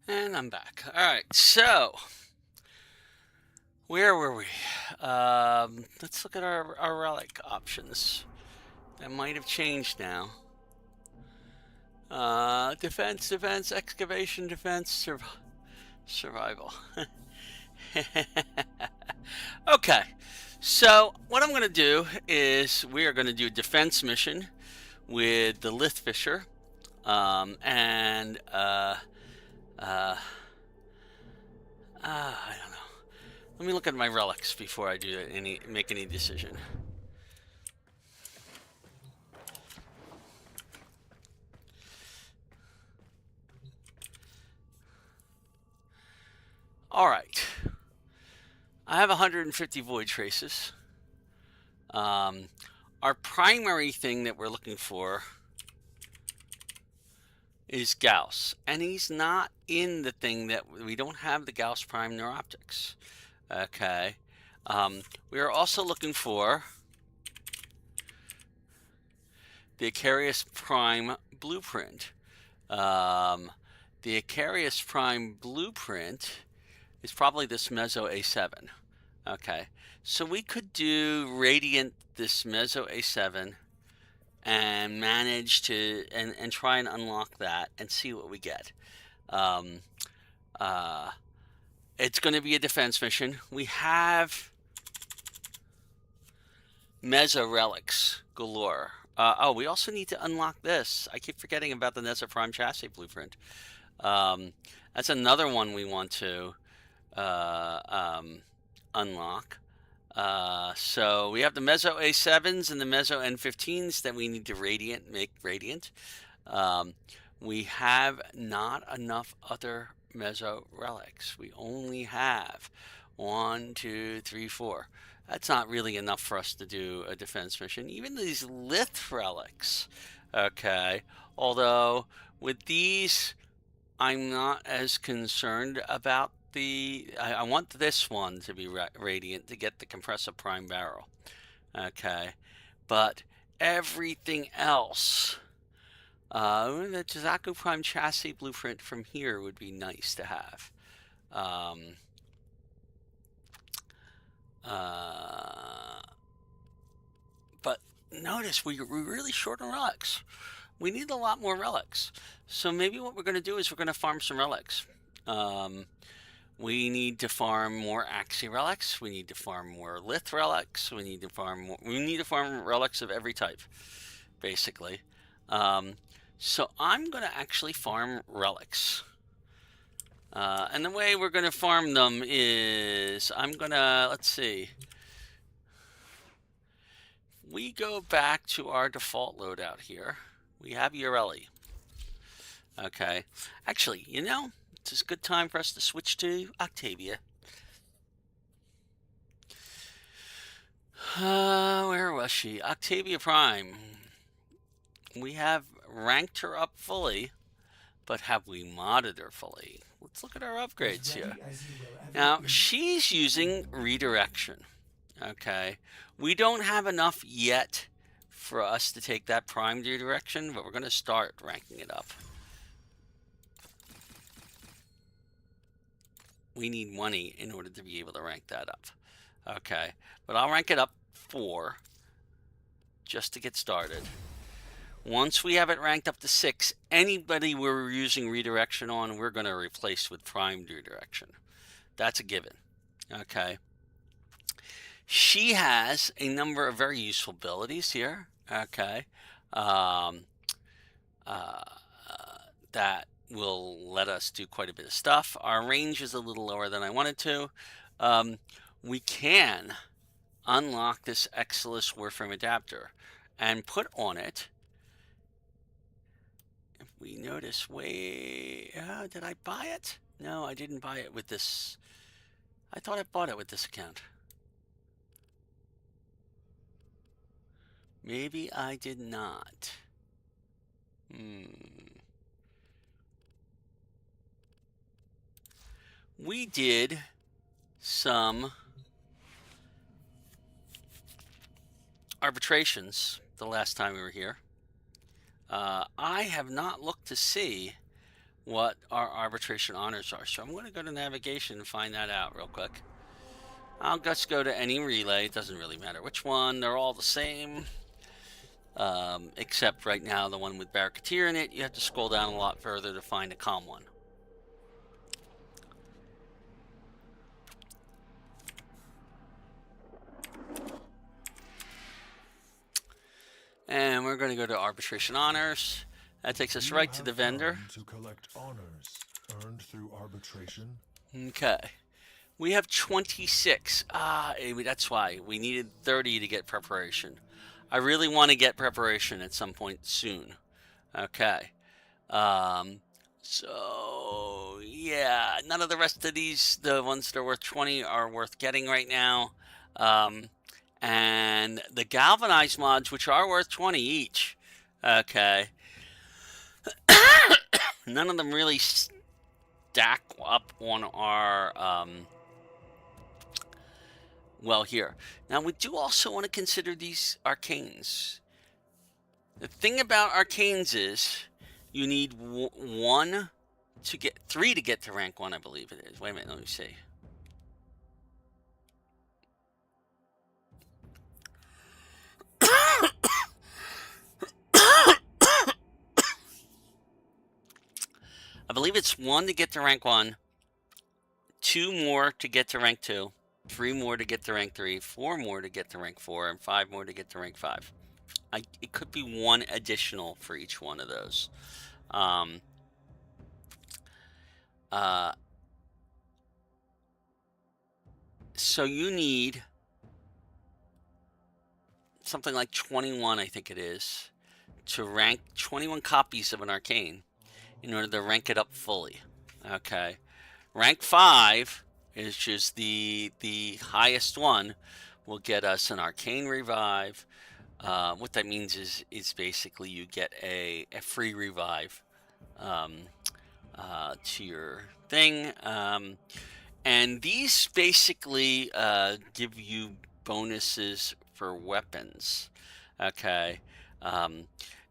And I'm back. All right, so where were we? Let's look at our relic options. That might have changed now. Defense, excavation, defense, survival. Okay, so what I'm going to do is we are going to do a defense mission with the Lith Fisher, and I don't know. Let me look at my relics before I do make any decision. All right. I have 150 void traces. Our primary thing that we're looking for is Gauss, and he's not in the thing that we don't have the Gauss prime neuroptics. Okay. We are also looking for the Icarius prime blueprint. The Icarius prime blueprint is probably this Meso A7. Okay, so we could do Radiant this Meso A7 and manage to and try and unlock that and see what we get. It's going to be a defense mission. We have Meso Relics galore. Oh, we also need to unlock this. I keep forgetting about the Nessa Prime Chassis blueprint. That's another one we want to unlock. So we have the Meso A7s and the Meso N15s that we need to make radiant. We have not enough other Meso relics. We only have 1, 2, 3, 4. That's not really enough for us to do a defense mission. Even these Lith relics, okay. Although with these, I'm not as concerned about I want this one to be radiant to get the compressor prime Baro, okay. But everything else, the Chizaku prime chassis blueprint from here would be nice to have. But notice we're really short on relics. We need a lot more relics. So maybe what we're going to do is we're going to farm some relics. We need to farm more Axie relics. We need to farm more Lith relics. We need to farm relics of every type, basically. So I'm going to actually farm relics. And the way we're going to farm them is I'm going to, let's see. We go back to our default loadout here. We have Ureli. Okay. Actually, you know, it's a good time for us to switch to Octavia. Where was she? Octavia Prime. We have ranked her up fully, but have we modded her fully? Let's look at our upgrades here. Now, she's using redirection. Okay. We don't have enough yet for us to take that prime redirection, but we're going to start ranking it up. We need money in order to be able to rank that up. Okay. But I'll rank it up 4 just to get started. Once we have it ranked up to 6, anybody we're using redirection on, we're going to replace with prime redirection. That's a given. Okay. She has a number of very useful abilities here. Okay. That will let us do quite a bit of stuff. Our range is a little lower than I wanted to. We can unlock this Exilus Warframe adapter and put on it. If we notice, did I buy it? No, I didn't buy it with this. I thought I bought it with this account. Maybe I did not. We did some arbitrations the last time we were here. I have not looked to see what our arbitration honors are. So I'm going to go to navigation and find that out real quick. I'll just go to any relay. It doesn't really matter which one. They're all the same. Except right now the one with Barracuteer in it, you have to scroll down a lot further to find a calm one. And we're going to go to arbitration honors. That takes us right to the vendor. To collect honors earned through arbitration. Okay. We have 26. That's why we needed 30 to get preparation. I really want to get preparation at some point soon. Okay. So yeah, none of the rest of these, the ones that are worth 20, are worth getting right now. And the galvanized mods, which are worth 20 each. Okay. None of them really stack up on our well here. Now we do also want to consider these arcanes. The thing about arcanes is you need three to get to rank 1, I believe it is. Wait a minute, let me see. I believe it's 1 to get to rank 1, 2 more to get to rank 2, 3 more to get to rank 3, 4 more to get to rank 4, and 5 more to get to rank 5. It could be 1 additional for each one of those. So you need something like 21, I think it is, to rank 21 copies of an arcane in order to rank it up fully. Okay. Rank 5 is just the highest one, will get us an arcane revive. What that means is basically you get a free revive to your thing. And these basically give you bonuses for weapons. Okay.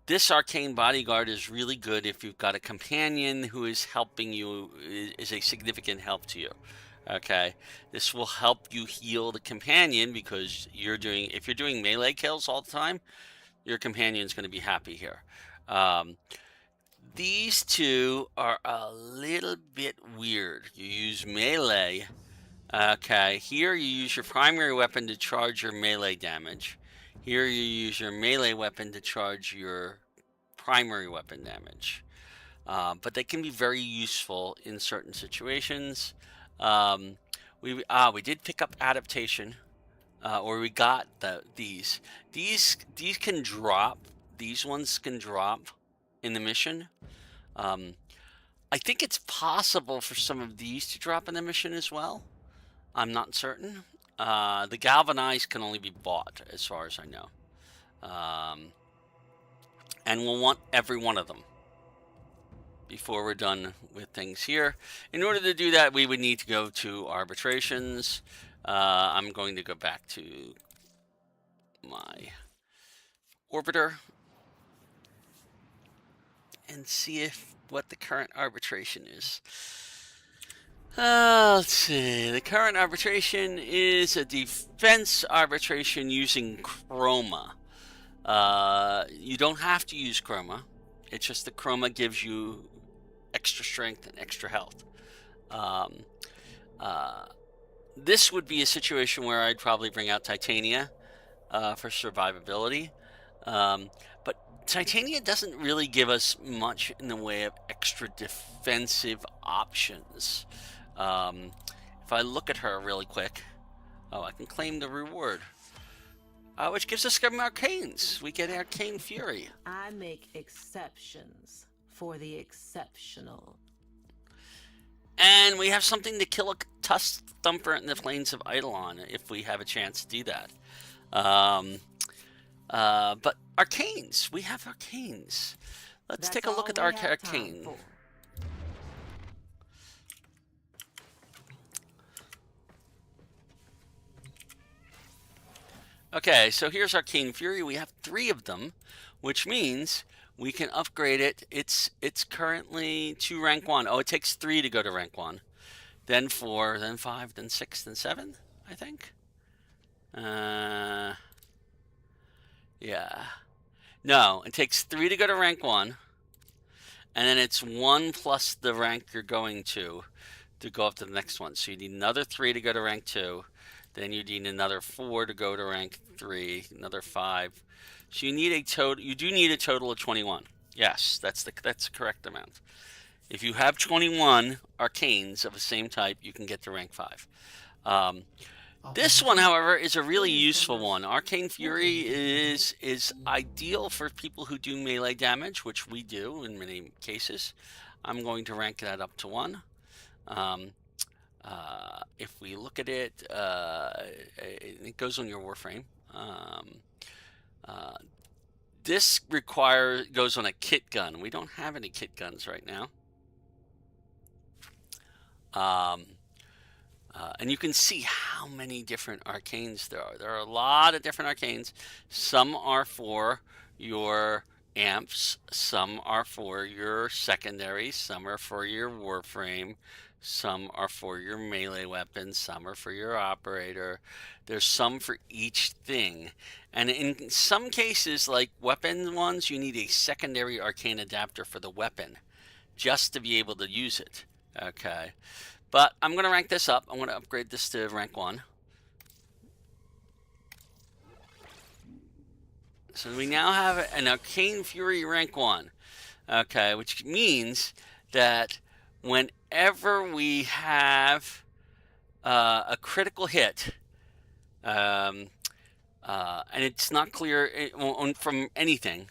This arcane bodyguard is really good if you've got a companion who is helping you, is a significant help to you. Okay, this will help you heal the companion because if you're doing melee kills all the time, your companion's going to be happy here. These two are a little bit weird. You use melee. Okay, here you use your primary weapon to charge your melee damage. Here you use your melee weapon to charge your primary weapon damage. But they can be very useful in certain situations. We did pick up adaptation, or we got these. These can drop. These ones can drop in the mission. I think it's possible for some of these to drop in the mission as well. I'm not certain. The galvanized can only be bought, as far as I know. And we'll want every one of them before we're done with things here. In order to do that, we would need to go to arbitrations. I'm going to go back to my orbiter and see what the current arbitration is. Let's see. The current arbitration is a defense arbitration using chroma. You don't have to use chroma. It's just the chroma gives you extra strength and extra health. This would be a situation where I'd probably bring out Titania for survivability. But Titania doesn't really give us much in the way of extra defensive options. If I look at her really quick, I can claim the reward, which gives us some arcanes. We get Arcane Fury. I make exceptions for the exceptional. And we have something to kill a tusk thumper in the Plains of Eidolon if we have a chance to do that. But arcanes, we have arcanes. Let's take a look at our arcane. Okay, so here's Arcane Fury. We have 3 of them, which means we can upgrade it. It's currently to rank 1. Oh, it takes 3 to go to rank 1. Then 4, then 5, then 6, then 7, I think. Yeah. No, it takes 3 to go to rank 1. And then it's 1 plus the rank you're going to go up to the next one. So you need another 3 to go to rank 2. Then you need another 4 to go to rank 3. Another 5. So you need a total. You do need a total of 21. Yes, that's the correct amount. If you have 21 arcanes of the same type, you can get to rank 5. This one, however, is a really useful one. Arcane Fury is ideal for people who do melee damage, which we do in many cases. I'm going to rank that up to 1. If we look at it, it goes on your Warframe. This goes on a kit gun. We don't have any kit guns right now. And you can see how many different arcanes there are. There are a lot of different arcanes. Some are for your amps, some are for your secondaries, some are for your Warframe, some are for your melee weapons, some are for your operator. There's some for each thing. And in some cases, like weapon ones, you need a secondary arcane adapter for the weapon just to be able to use it. Okay. But I'm going to rank this up. I'm going to upgrade this to rank 1. So we now have an Arcane Fury rank 1. Okay, which means that whenever we have a critical hit, and it's not clear from anything,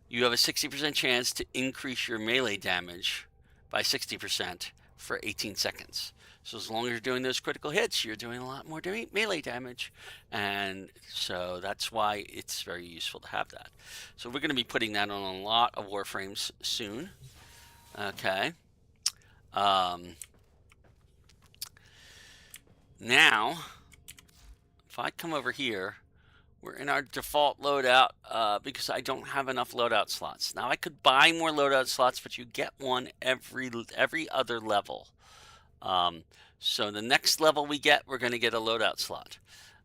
you have a 60% chance to increase your melee damage by 60%. For 18 seconds. So as long as you're doing those critical hits, you're doing a lot more melee damage. And so that's why it's very useful to have that. So we're going to be putting that on a lot of Warframes soon. Okay. Now, if I come over here, we're in our default loadout because I don't have enough loadout slots. Now I could buy more loadout slots, but you get one every other level. So the next level we get, we're going to get a loadout slot.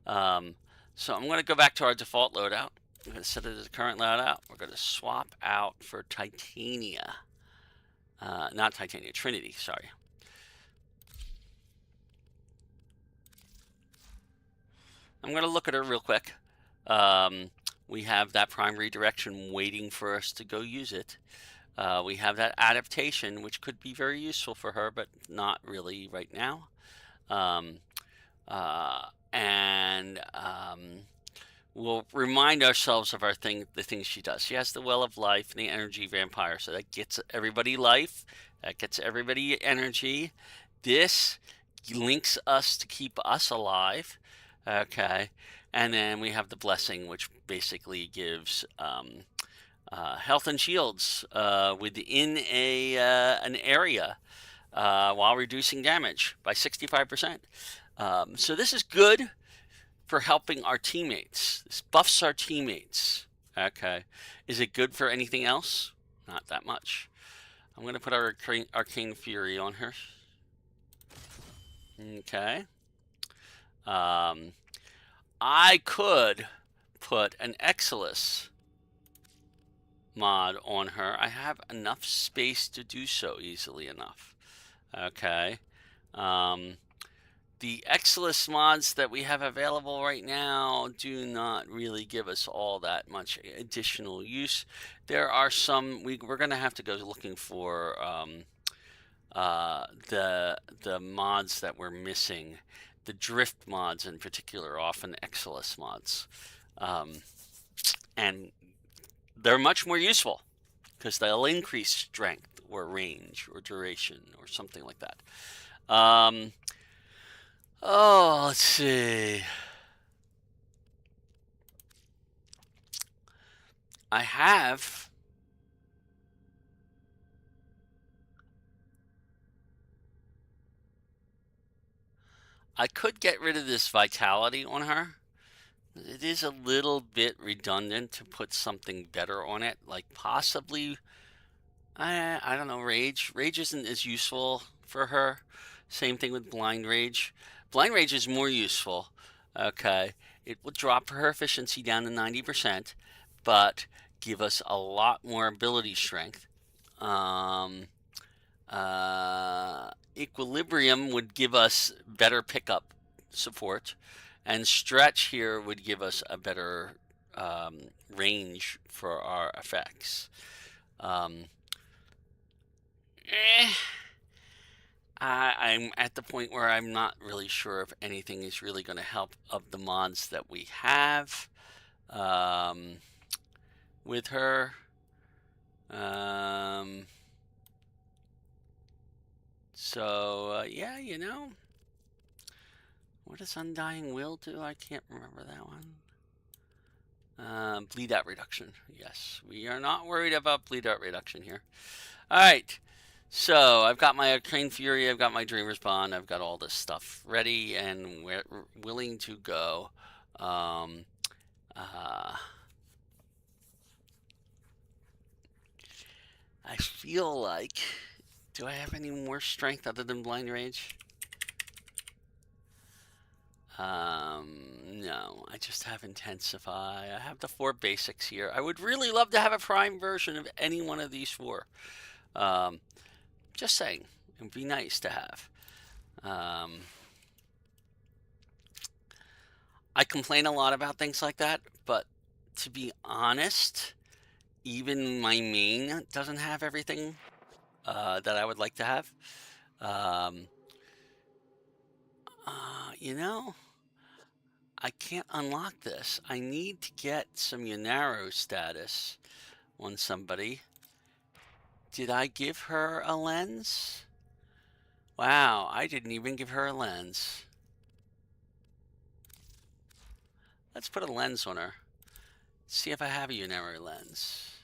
So I'm going to go back to our default loadout. I'm going to set it as a current loadout. We're going to swap out for Titania. Not Titania, Trinity, sorry. I'm going to look at her real quick. We have that prime redirection waiting for us to go use it. We have that adaptation, which could be very useful for her, but not really right now. We'll remind ourselves of the things she does. She has the Well of Life and the Energy Vampire, so that gets everybody life, that gets everybody energy. This links us to keep us alive. Okay, and then we have the Blessing, which basically gives health and shields within an area while reducing damage by 65%. So this is good for helping our teammates. This buffs our teammates. Okay, is it good for anything else? Not that much. I'm going to put our Arcane Fury on her. Okay. I could put an Exilus mod on her. I have enough space to do so easily enough. Okay. The Exilus mods that we have available right now do not really give us all that much additional use. There are some, we're going to have to go looking for the mods that we're missing. The drift mods in particular are often Exilus mods. And they're much more useful because they'll increase strength or range or duration or something like that. Let's see. I could get rid of this vitality on her It is a little bit redundant to put something better on it, like possibly, I don't know, Rage. Rage isn't as useful for her. Same thing with Blind Rage. Blind Rage is more useful. Okay. It will drop her efficiency down to 90%, but give us a lot more ability strength. Equilibrium would give us better pickup support, and Stretch here would give us a better range for our effects. I'm at the point where I'm not really sure if anything is really going to help of the mods that we have with her. Yeah, you know. What does Undying Will do? I can't remember that one. Bleed out reduction. Yes, we are not worried about bleed out reduction here. All right. So I've got my Crane Fury, I've got my Dreamer's Bond, I've got all this stuff ready and we're willing to go. I feel like, do I have any more strength other than Blind Rage? No, I just have Intensify. I have the 4 basics here. I would really love to have a Prime version of any one of these 4. Just saying, it would be nice to have. I complain a lot about things like that, but to be honest, even my main doesn't have everything that I would like to have. You know, I can't unlock this. I need to get some Yunaro status on somebody. Did I give her a lens? Wow, I didn't even give her a lens. Let's put a lens on her. See if I have a Yunaro lens.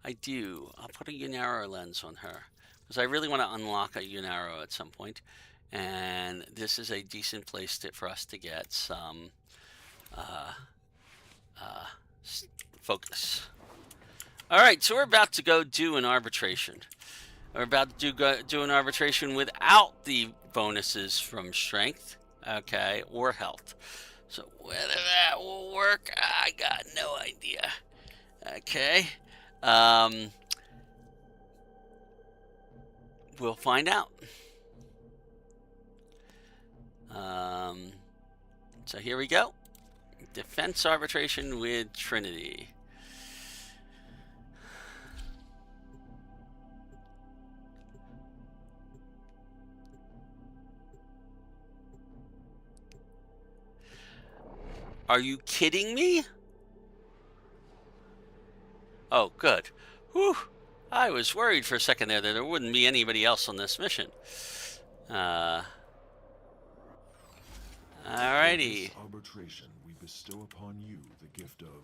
I do. I'll put a Yunaro lens on her, because I really want to unlock a Yunaro at some point. And this is a decent place for us to get some focus. All right, so we're about to go do an arbitration. We're about to do an arbitration without the bonuses from strength, okay, or health. So whether that will work, I got no idea. Okay. We'll find out. So here we go. Defense arbitration with Trinity. Are you kidding me? Oh, good. Whew. I was worried for a second there that there wouldn't be anybody else on this mission. Alrighty. In this arbitration, we bestow upon you the gift of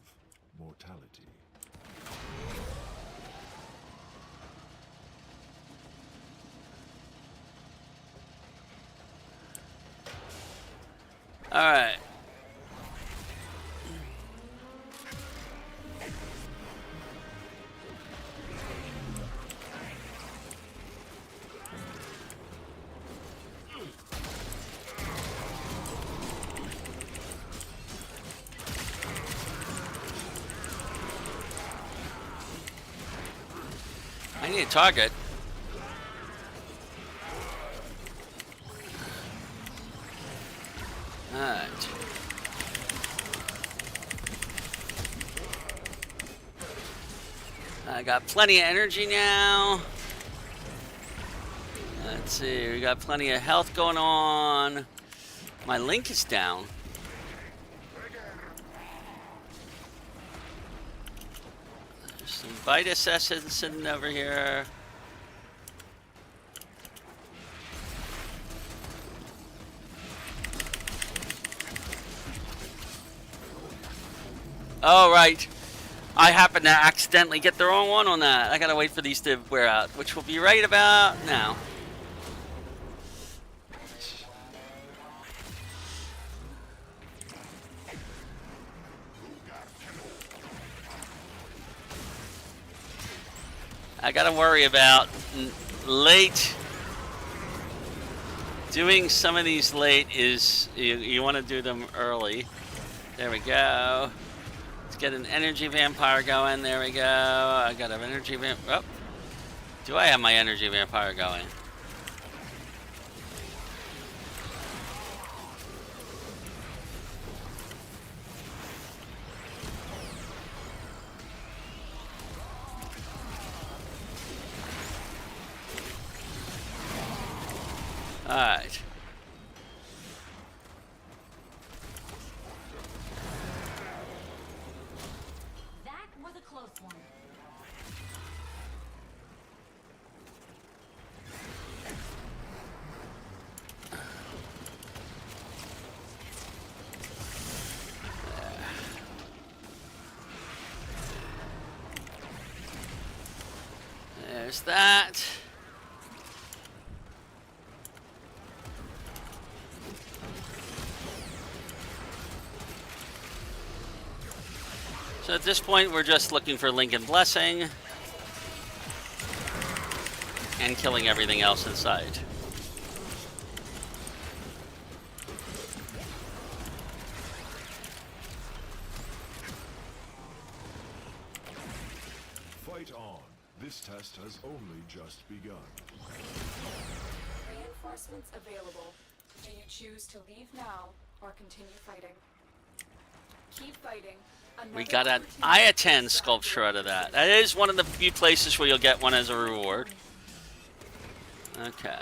mortality. Alright. I need a target. Alright. I got plenty of energy now. Let's see, we got plenty of health going on. My link is down. There's some Bite Assassins sitting over here. Oh, right. I happened to accidentally get the wrong one on that. I gotta wait for these to wear out, which will be right about now. I gotta worry about late. Doing some of these late is, you want to do them early. There we go. Let's get an energy vampire going. There we go. I got an energy vampire. Oh. Do I have my energy vampire going? Alright. That was a close one. There's that. So at this point, we're just looking for Lincoln Blessing and killing everything else in sight. Fight on. This test has only just begun. Reinforcements available. Do you choose to leave now or continue fighting? Keep fighting. We got an I-10 sculpture out of that. That is one of the few places where you'll get one as a reward. Okay.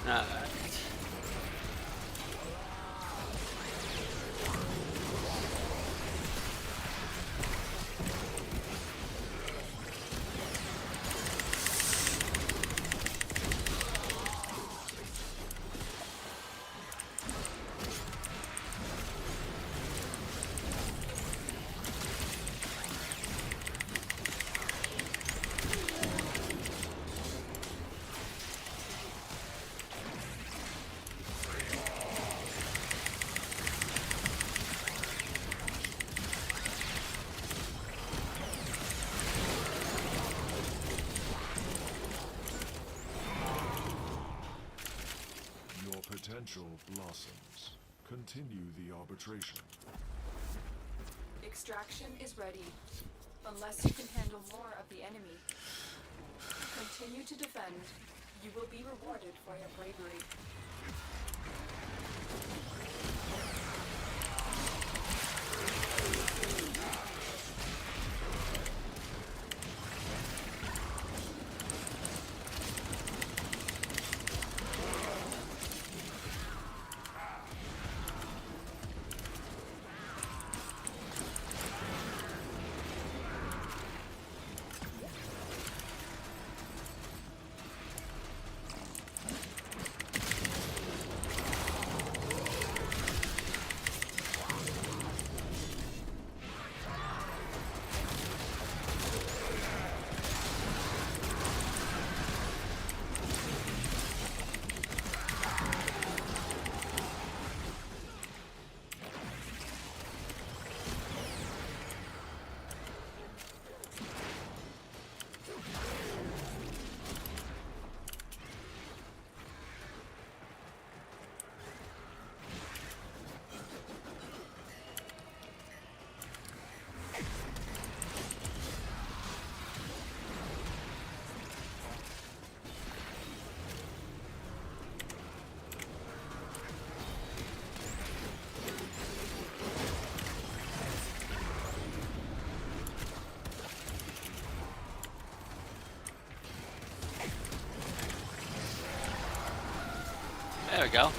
Alright. Potential blossoms. Continue the arbitration. Extraction is ready. Unless you can handle more of the enemy. Continue to defend. You will be rewarded for your bravery. There we go.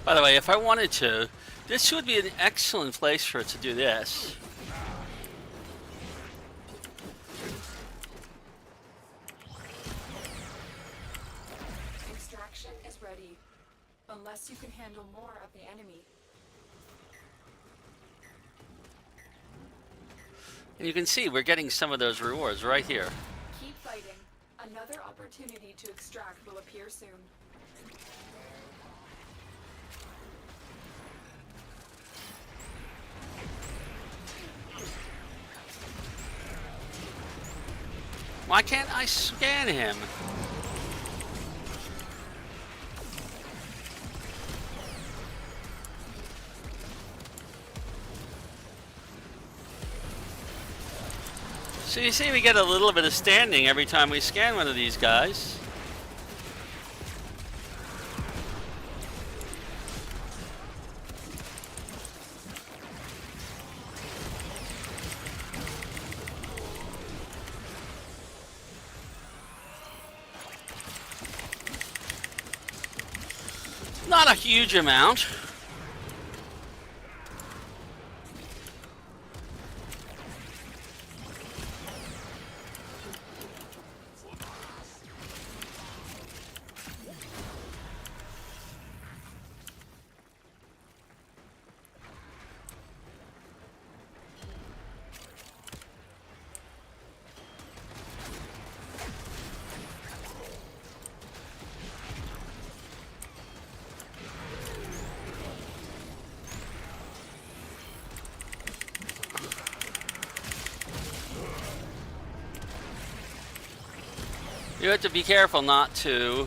By the way, if I wanted to, this would be an excellent place for it to do this. Extraction is ready. Unless you can handle more of the enemy. And you can see we're getting some of those rewards right here. Keep fighting. Another opportunity to extract will appear soon. Why can't I scan him? So you see we get a little bit of standing every time we scan one of these guys. Not a huge amount. You have to be careful not to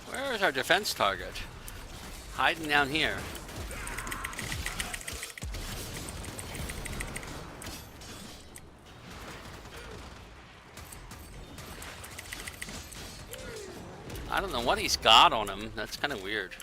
where is our defense target? Hiding down here. I don't know what he's got on him. That's kind of weird.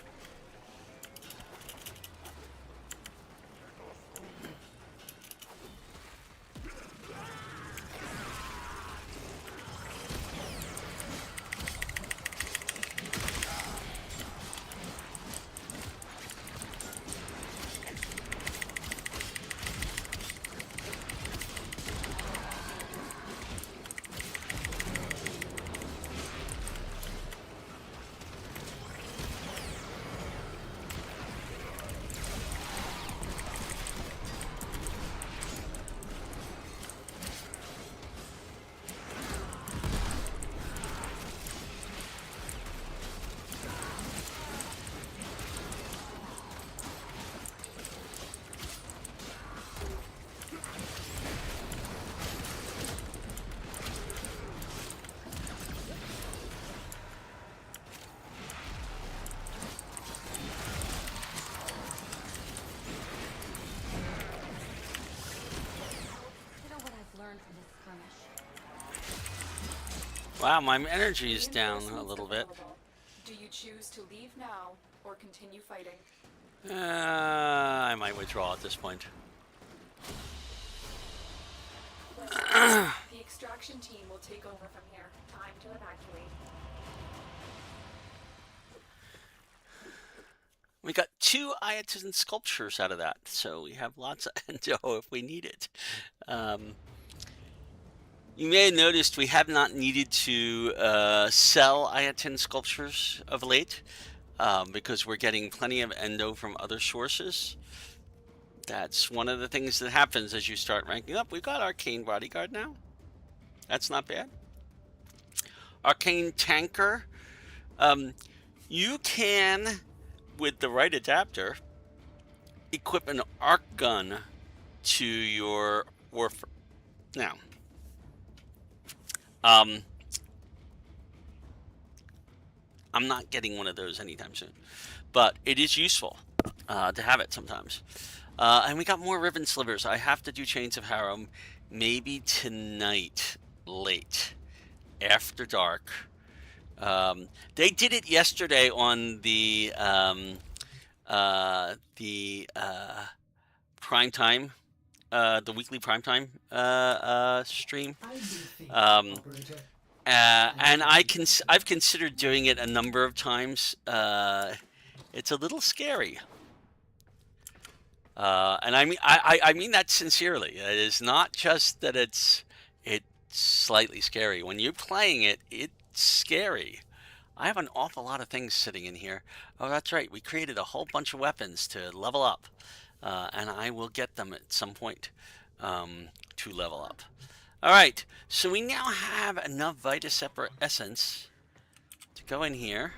Wow, my energy is down a Reinforcements little bit. available. Do you choose to leave now or continue fighting? I might withdraw at this point. The extraction team will take over from here. Time to evacuate. We got 2 Ayatan sculptures out of that, so we have lots of endo if we need it. You may have noticed we have not needed to sell Ayatan sculptures of late, because we're getting plenty of endo from other sources. That's one of the things that happens as you start ranking up. We've got Arcane Bodyguard now. That's not bad. Arcane Tanker. You can, with the right adapter, equip an arc gun to your Warframe. Now, I'm not getting one of those anytime soon, but it is useful to have it sometimes. And we got more ribbon slivers. I have to do Chains of Harrow maybe tonight, late, after dark. They did it yesterday on the prime time, the weekly prime time stream. And I've considered doing it a number of times. It's a little scary. And I mean that sincerely. It is not just that it's slightly scary. When you're playing it, it's scary. I have an awful lot of things sitting in here. Oh, that's right. We created a whole bunch of weapons to level up. And I will get them at some point to level up. All right. So we now have enough Vitus Essence to go in here.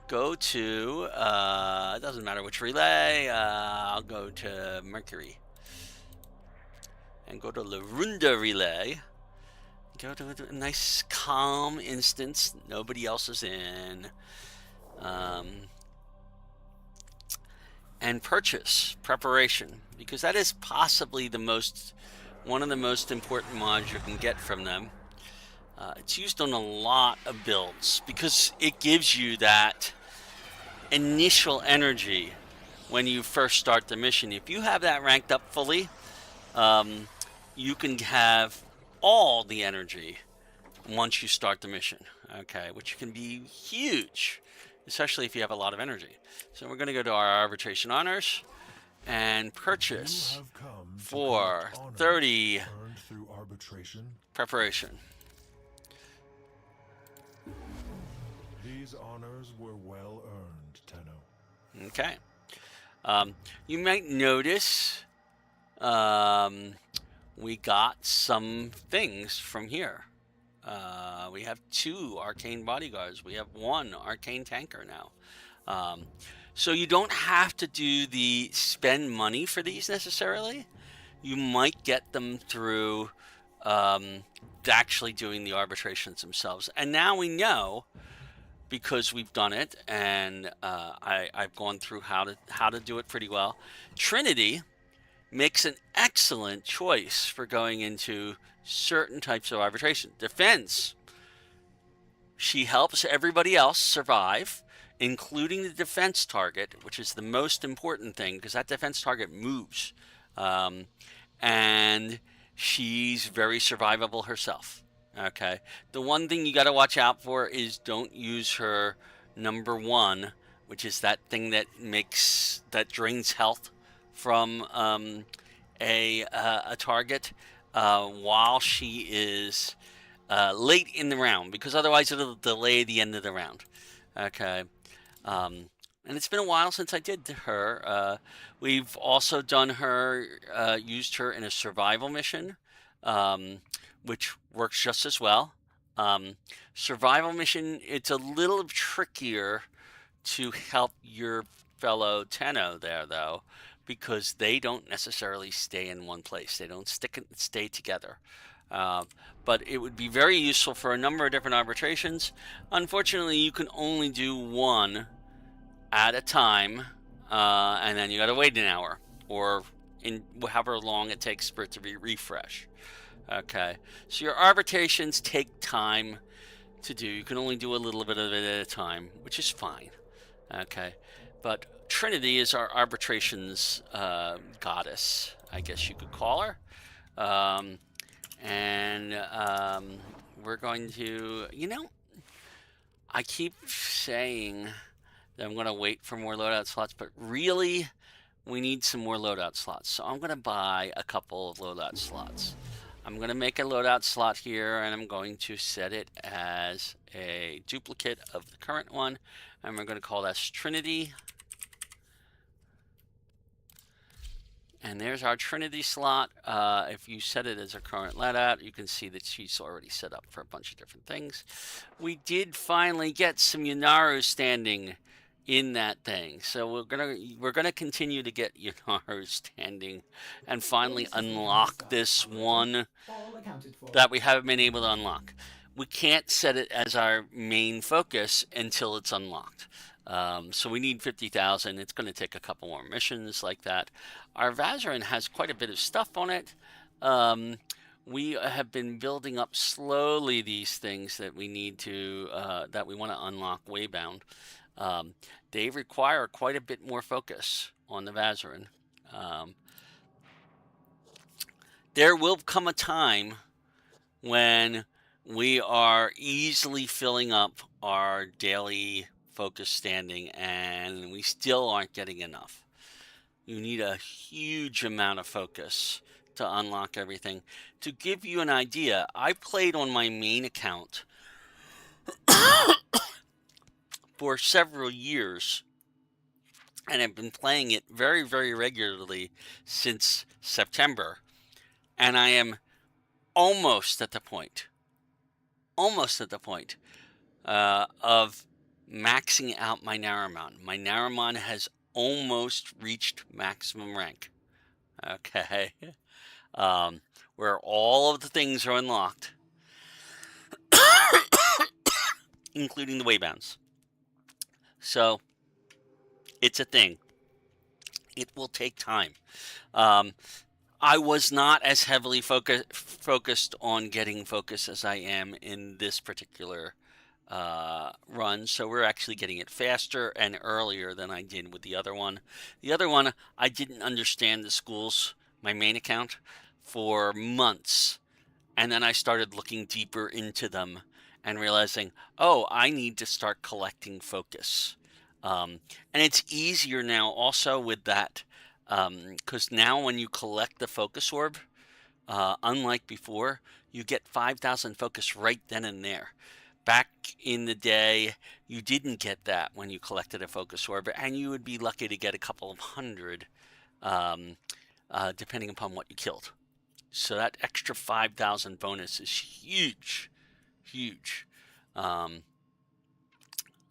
Go to, it doesn't matter which relay, I'll go to Mercury. And go to Larunda relay. Go to a nice calm instance. Nobody else is in. And purchase, preparation. Because that is possibly one of the most important mods you can get from them. It's used on a lot of builds because it gives you that initial energy when you first start the mission. If you have that ranked up fully, you can have all the energy once you start the mission, okay, which can be huge, especially if you have a lot of energy. So we're going to go to our arbitration honors and purchase for 30 earned through arbitration. preparation. These honors were well earned, Tenno. Okay. You might notice we got some things from here. We have 2 arcane bodyguards. We have 1 arcane tanker now. So you don't have to do the spend money for these necessarily. You might get them through actually doing the arbitrations themselves. And now we know, because we've done it, and I've gone through how to do it pretty well. Trinity makes an excellent choice for going into certain types of arbitration. Defense. She helps everybody else survive, including the defense target, which is the most important thing because that defense target moves. And she's very survivable herself. Okay. The one thing you got to watch out for is don't use her number 1, which is that thing that drains health from a target while she is late in the round, because otherwise it'll delay the end of the round. Okay. And it's been a while since I did her. We've also done her, used her in a survival mission, which works just as well. Survival mission, it's a little trickier to help your fellow Tenno there, though, because they don't necessarily stay in one place. They don't stay together. But it would be very useful for a number of different arbitrations. Unfortunately, you can only do 1 at a time, and then you got to wait an hour, or in however long it takes for it to refresh. Okay, so your arbitrations take time to do. You can only do a little bit of it at a time, which is fine. Okay, but Trinity is our arbitrations goddess, I guess you could call her. And we're going to, I keep saying that I'm going to wait for more loadout slots, but really, we need some more loadout slots. So I'm going to buy a couple of loadout slots. I'm going to make a loadout slot here, and I'm going to set it as a duplicate of the current one. And we're going to call that Trinity. And there's our Trinity slot. If you set it as a current loadout, you can see that she's already set up for a bunch of different things. We did finally get some Yunaru standing in that thing, so we're gonna continue to get Yunaru standing and finally unlock this one that we haven't been able to unlock. We can't set it as our main focus until it's unlocked. So we need 50,000. It's going to take a couple more missions like that. Our Vazarin has quite a bit of stuff on it. We have been building up slowly these things that we need to, that we want to unlock waybound. They require quite a bit more focus on the Vazarin. There will come a time when we are easily filling up our daily focus standing, and we still aren't getting enough. You need a huge amount of focus to unlock everything. To give you an idea, I played on my main account for several years, and I've been playing it very, very regularly since September, and I am almost at the point of maxing out my Naramon. My Naramon has almost reached maximum rank. Okay. Where all of the things are unlocked, including the waybounds. So, it's a thing. It will take time. I was not as heavily focused on getting focus as I am in this particular run, so we're actually getting it faster and earlier than I did with the other one. The other one, I didn't understand the schools, my main account, for months, and then I started looking deeper into them and realizing, oh, I need to start collecting focus. And it's easier now also with that, because now when you collect the focus orb, unlike before, you get 5,000 focus right then and there. Back in the day, you didn't get that when you collected a focus orb, and you would be lucky to get a couple of hundred, depending upon what you killed. So that extra 5,000 bonus is huge, huge.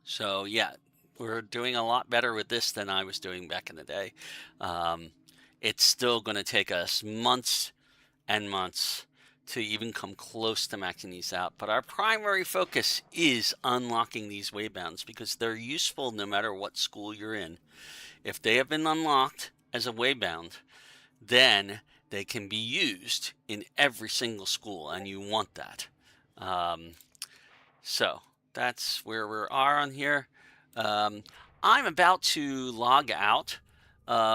So yeah, we're doing a lot better with this than I was doing back in the day. It's still going to take us months and months to even come close to maxing these out. But our primary focus is unlocking these waybounds because they're useful no matter what school you're in. If they have been unlocked as a waybound, then they can be used in every single school, and you want that. So that's where we are on here. I'm about to log out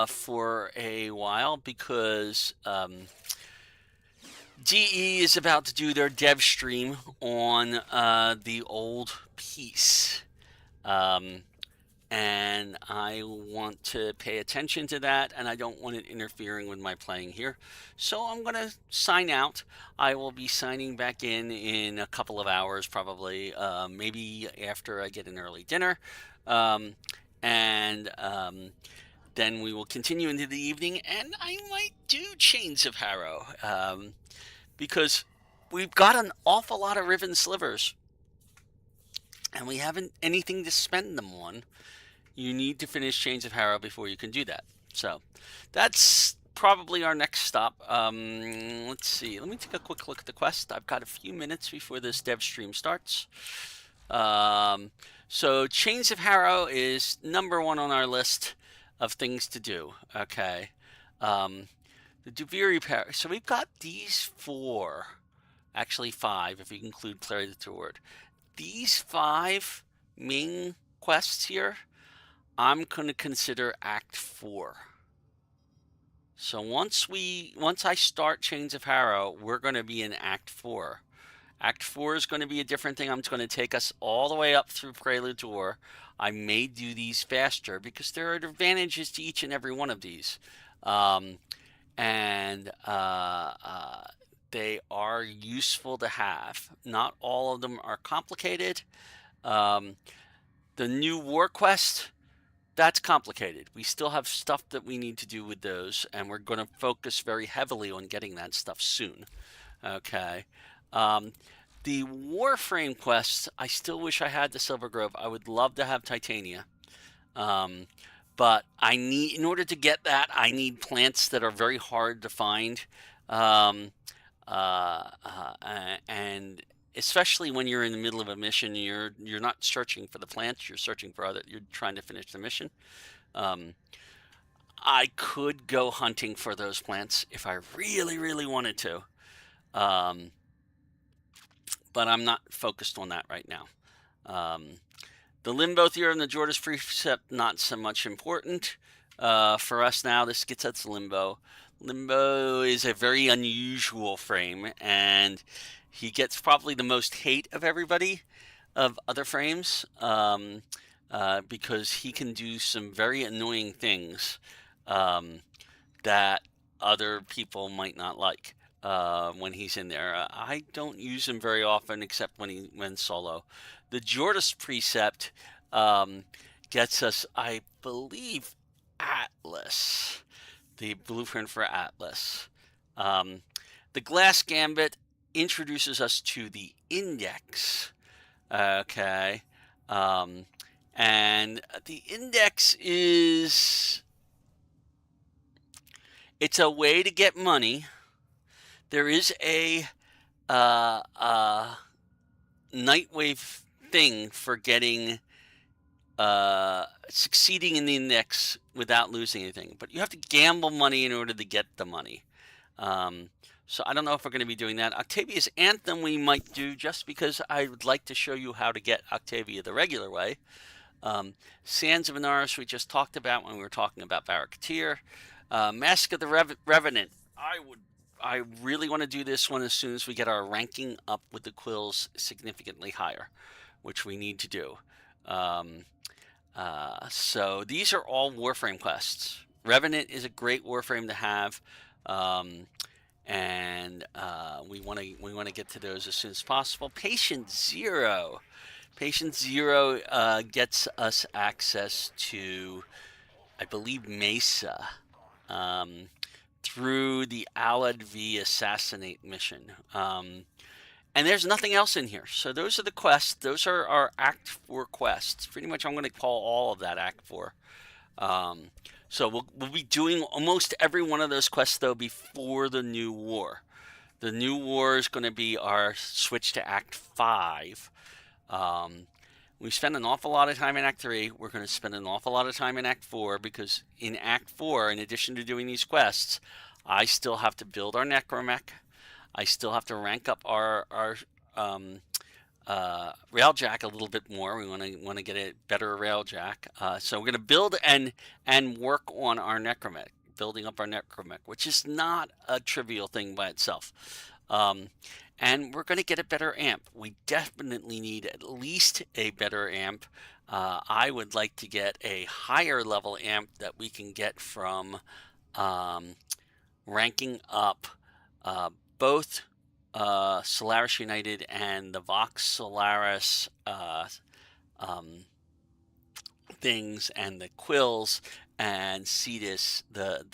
for a while because DE is about to do their dev stream on the old piece. And I want to pay attention to that, and I don't want it interfering with my playing here. So I'm going to sign out. I will be signing back in a couple of hours, probably, maybe after I get an early dinner. Then we will continue into the evening, and I might do Chains of Harrow, because we've got an awful lot of Riven Slivers, and we haven't anything to spend them on. You need to finish Chains of Harrow before you can do that. So that's probably our next stop. Let's see. Let me take a quick look at the quest. I've got a few minutes before this dev stream starts. So Chains of Harrow is number one on our list of things to do. Okay. The Duviri Parish. So we've got these 4, actually 5 if you include Clary the Toward. These 5 main quests here, I'm going to consider Act 4. So once I start Chains of Harrow, we're going to be in Act 4. Act 4 is going to be a different thing. I'm going to take us all the way up through Prelude to War. I may do these faster because there are advantages to each and every one of these. They are useful to have. Not all of them are complicated. The new War Quest, that's complicated. We still have stuff that we need to do with those, and we're going to focus very heavily on getting that stuff soon. Okay. The Warframe quests, I still wish I had the Silver Grove. I would love to have Titania. But in order to get that, I need plants that are very hard to find. And especially when you're in the middle of a mission, you're not searching for the plants, you're searching for you're trying to finish the mission. I could go hunting for those plants if I really, really wanted to. But I'm not focused on that right now. The Limbo Theorem, the Jordas Precept, not so much important. For us now, this gets us Limbo. Limbo is a very unusual frame, and he gets probably the most hate of everybody, of other frames, because he can do some very annoying things that other people might not like when he's in there. I don't use him very often except when solo. The Jordas Precept gets us, I believe, Atlas. The blueprint for Atlas. The Glass Gambit introduces us to the Index. Okay. And the Index it's a way to get money. There is a Nightwave thing for getting succeeding in the Index without losing anything, but you have to gamble money in order to get the money. So I don't know if we're going to be doing that. Octavia's Anthem we might do, just because I would like to show you how to get Octavia the regular way. Sands of Inaris we just talked about when we were talking about Barraketeer. Mask of the Revenant. I really want to do this one as soon as we get our ranking up with the quills significantly higher, which we need to do. So these are all Warframe quests. Revenant is a great Warframe to have, and we want to get to those as soon as possible. Patient Zero gets us access to, I believe, Mesa through the Alad V Assassinate mission. And there's nothing else in here. So those are the quests. Those are our Act 4 quests. Pretty much I'm going to call all of that Act 4. So we'll be doing almost every one of those quests, though, before the new war. The new war is going to be our switch to Act 5. We spent an awful lot of time in Act 3. We're going to spend an awful lot of time in Act 4, because in Act 4, in addition to doing these quests, I still have to build our Necromech. I still have to rank up our Railjack a little bit more. We want to get a better Railjack. So we're going to build and work on our Necromech, building up our Necromech, which is not a trivial thing by itself. And we're going to get a better amp. We definitely need at least a better amp. I would like to get a higher level amp that we can get from ranking up both Solaris United and the Vox Solaris things, and the Quills and Cetus, the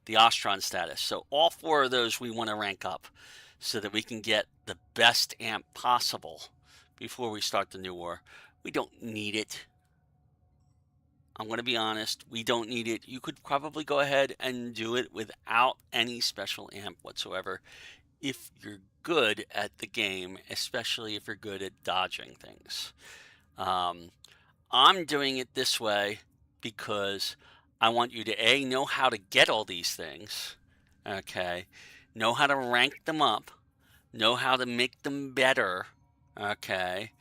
Ostron status. So all 4 of those we want to rank up so that we can get the best amp possible before we start the new war. We don't need it. I'm going to be honest, we don't need it. You could probably go ahead and do it without any special amp whatsoever if you're good at the game, especially if you're good at dodging things. I'm doing it this way because I want you to A, know how to get all these things, okay? Know how to rank them up, know how to make them better, okay?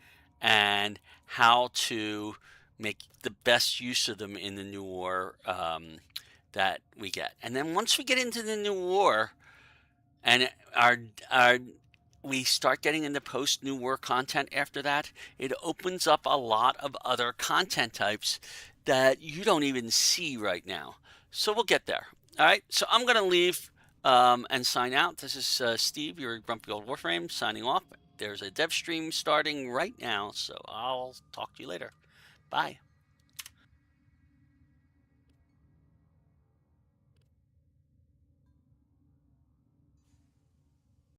And how to make the best use of them in the new war that we get. And then once we get into the new war and our we start getting into post new war content after that, it opens up a lot of other content types that you don't even see right now. So we'll get there. All right. So I'm going to leave and sign out. This is Steve, your Grumpy Old Warframe, signing off. There's a dev stream starting right now, so I'll talk to you later. Bye.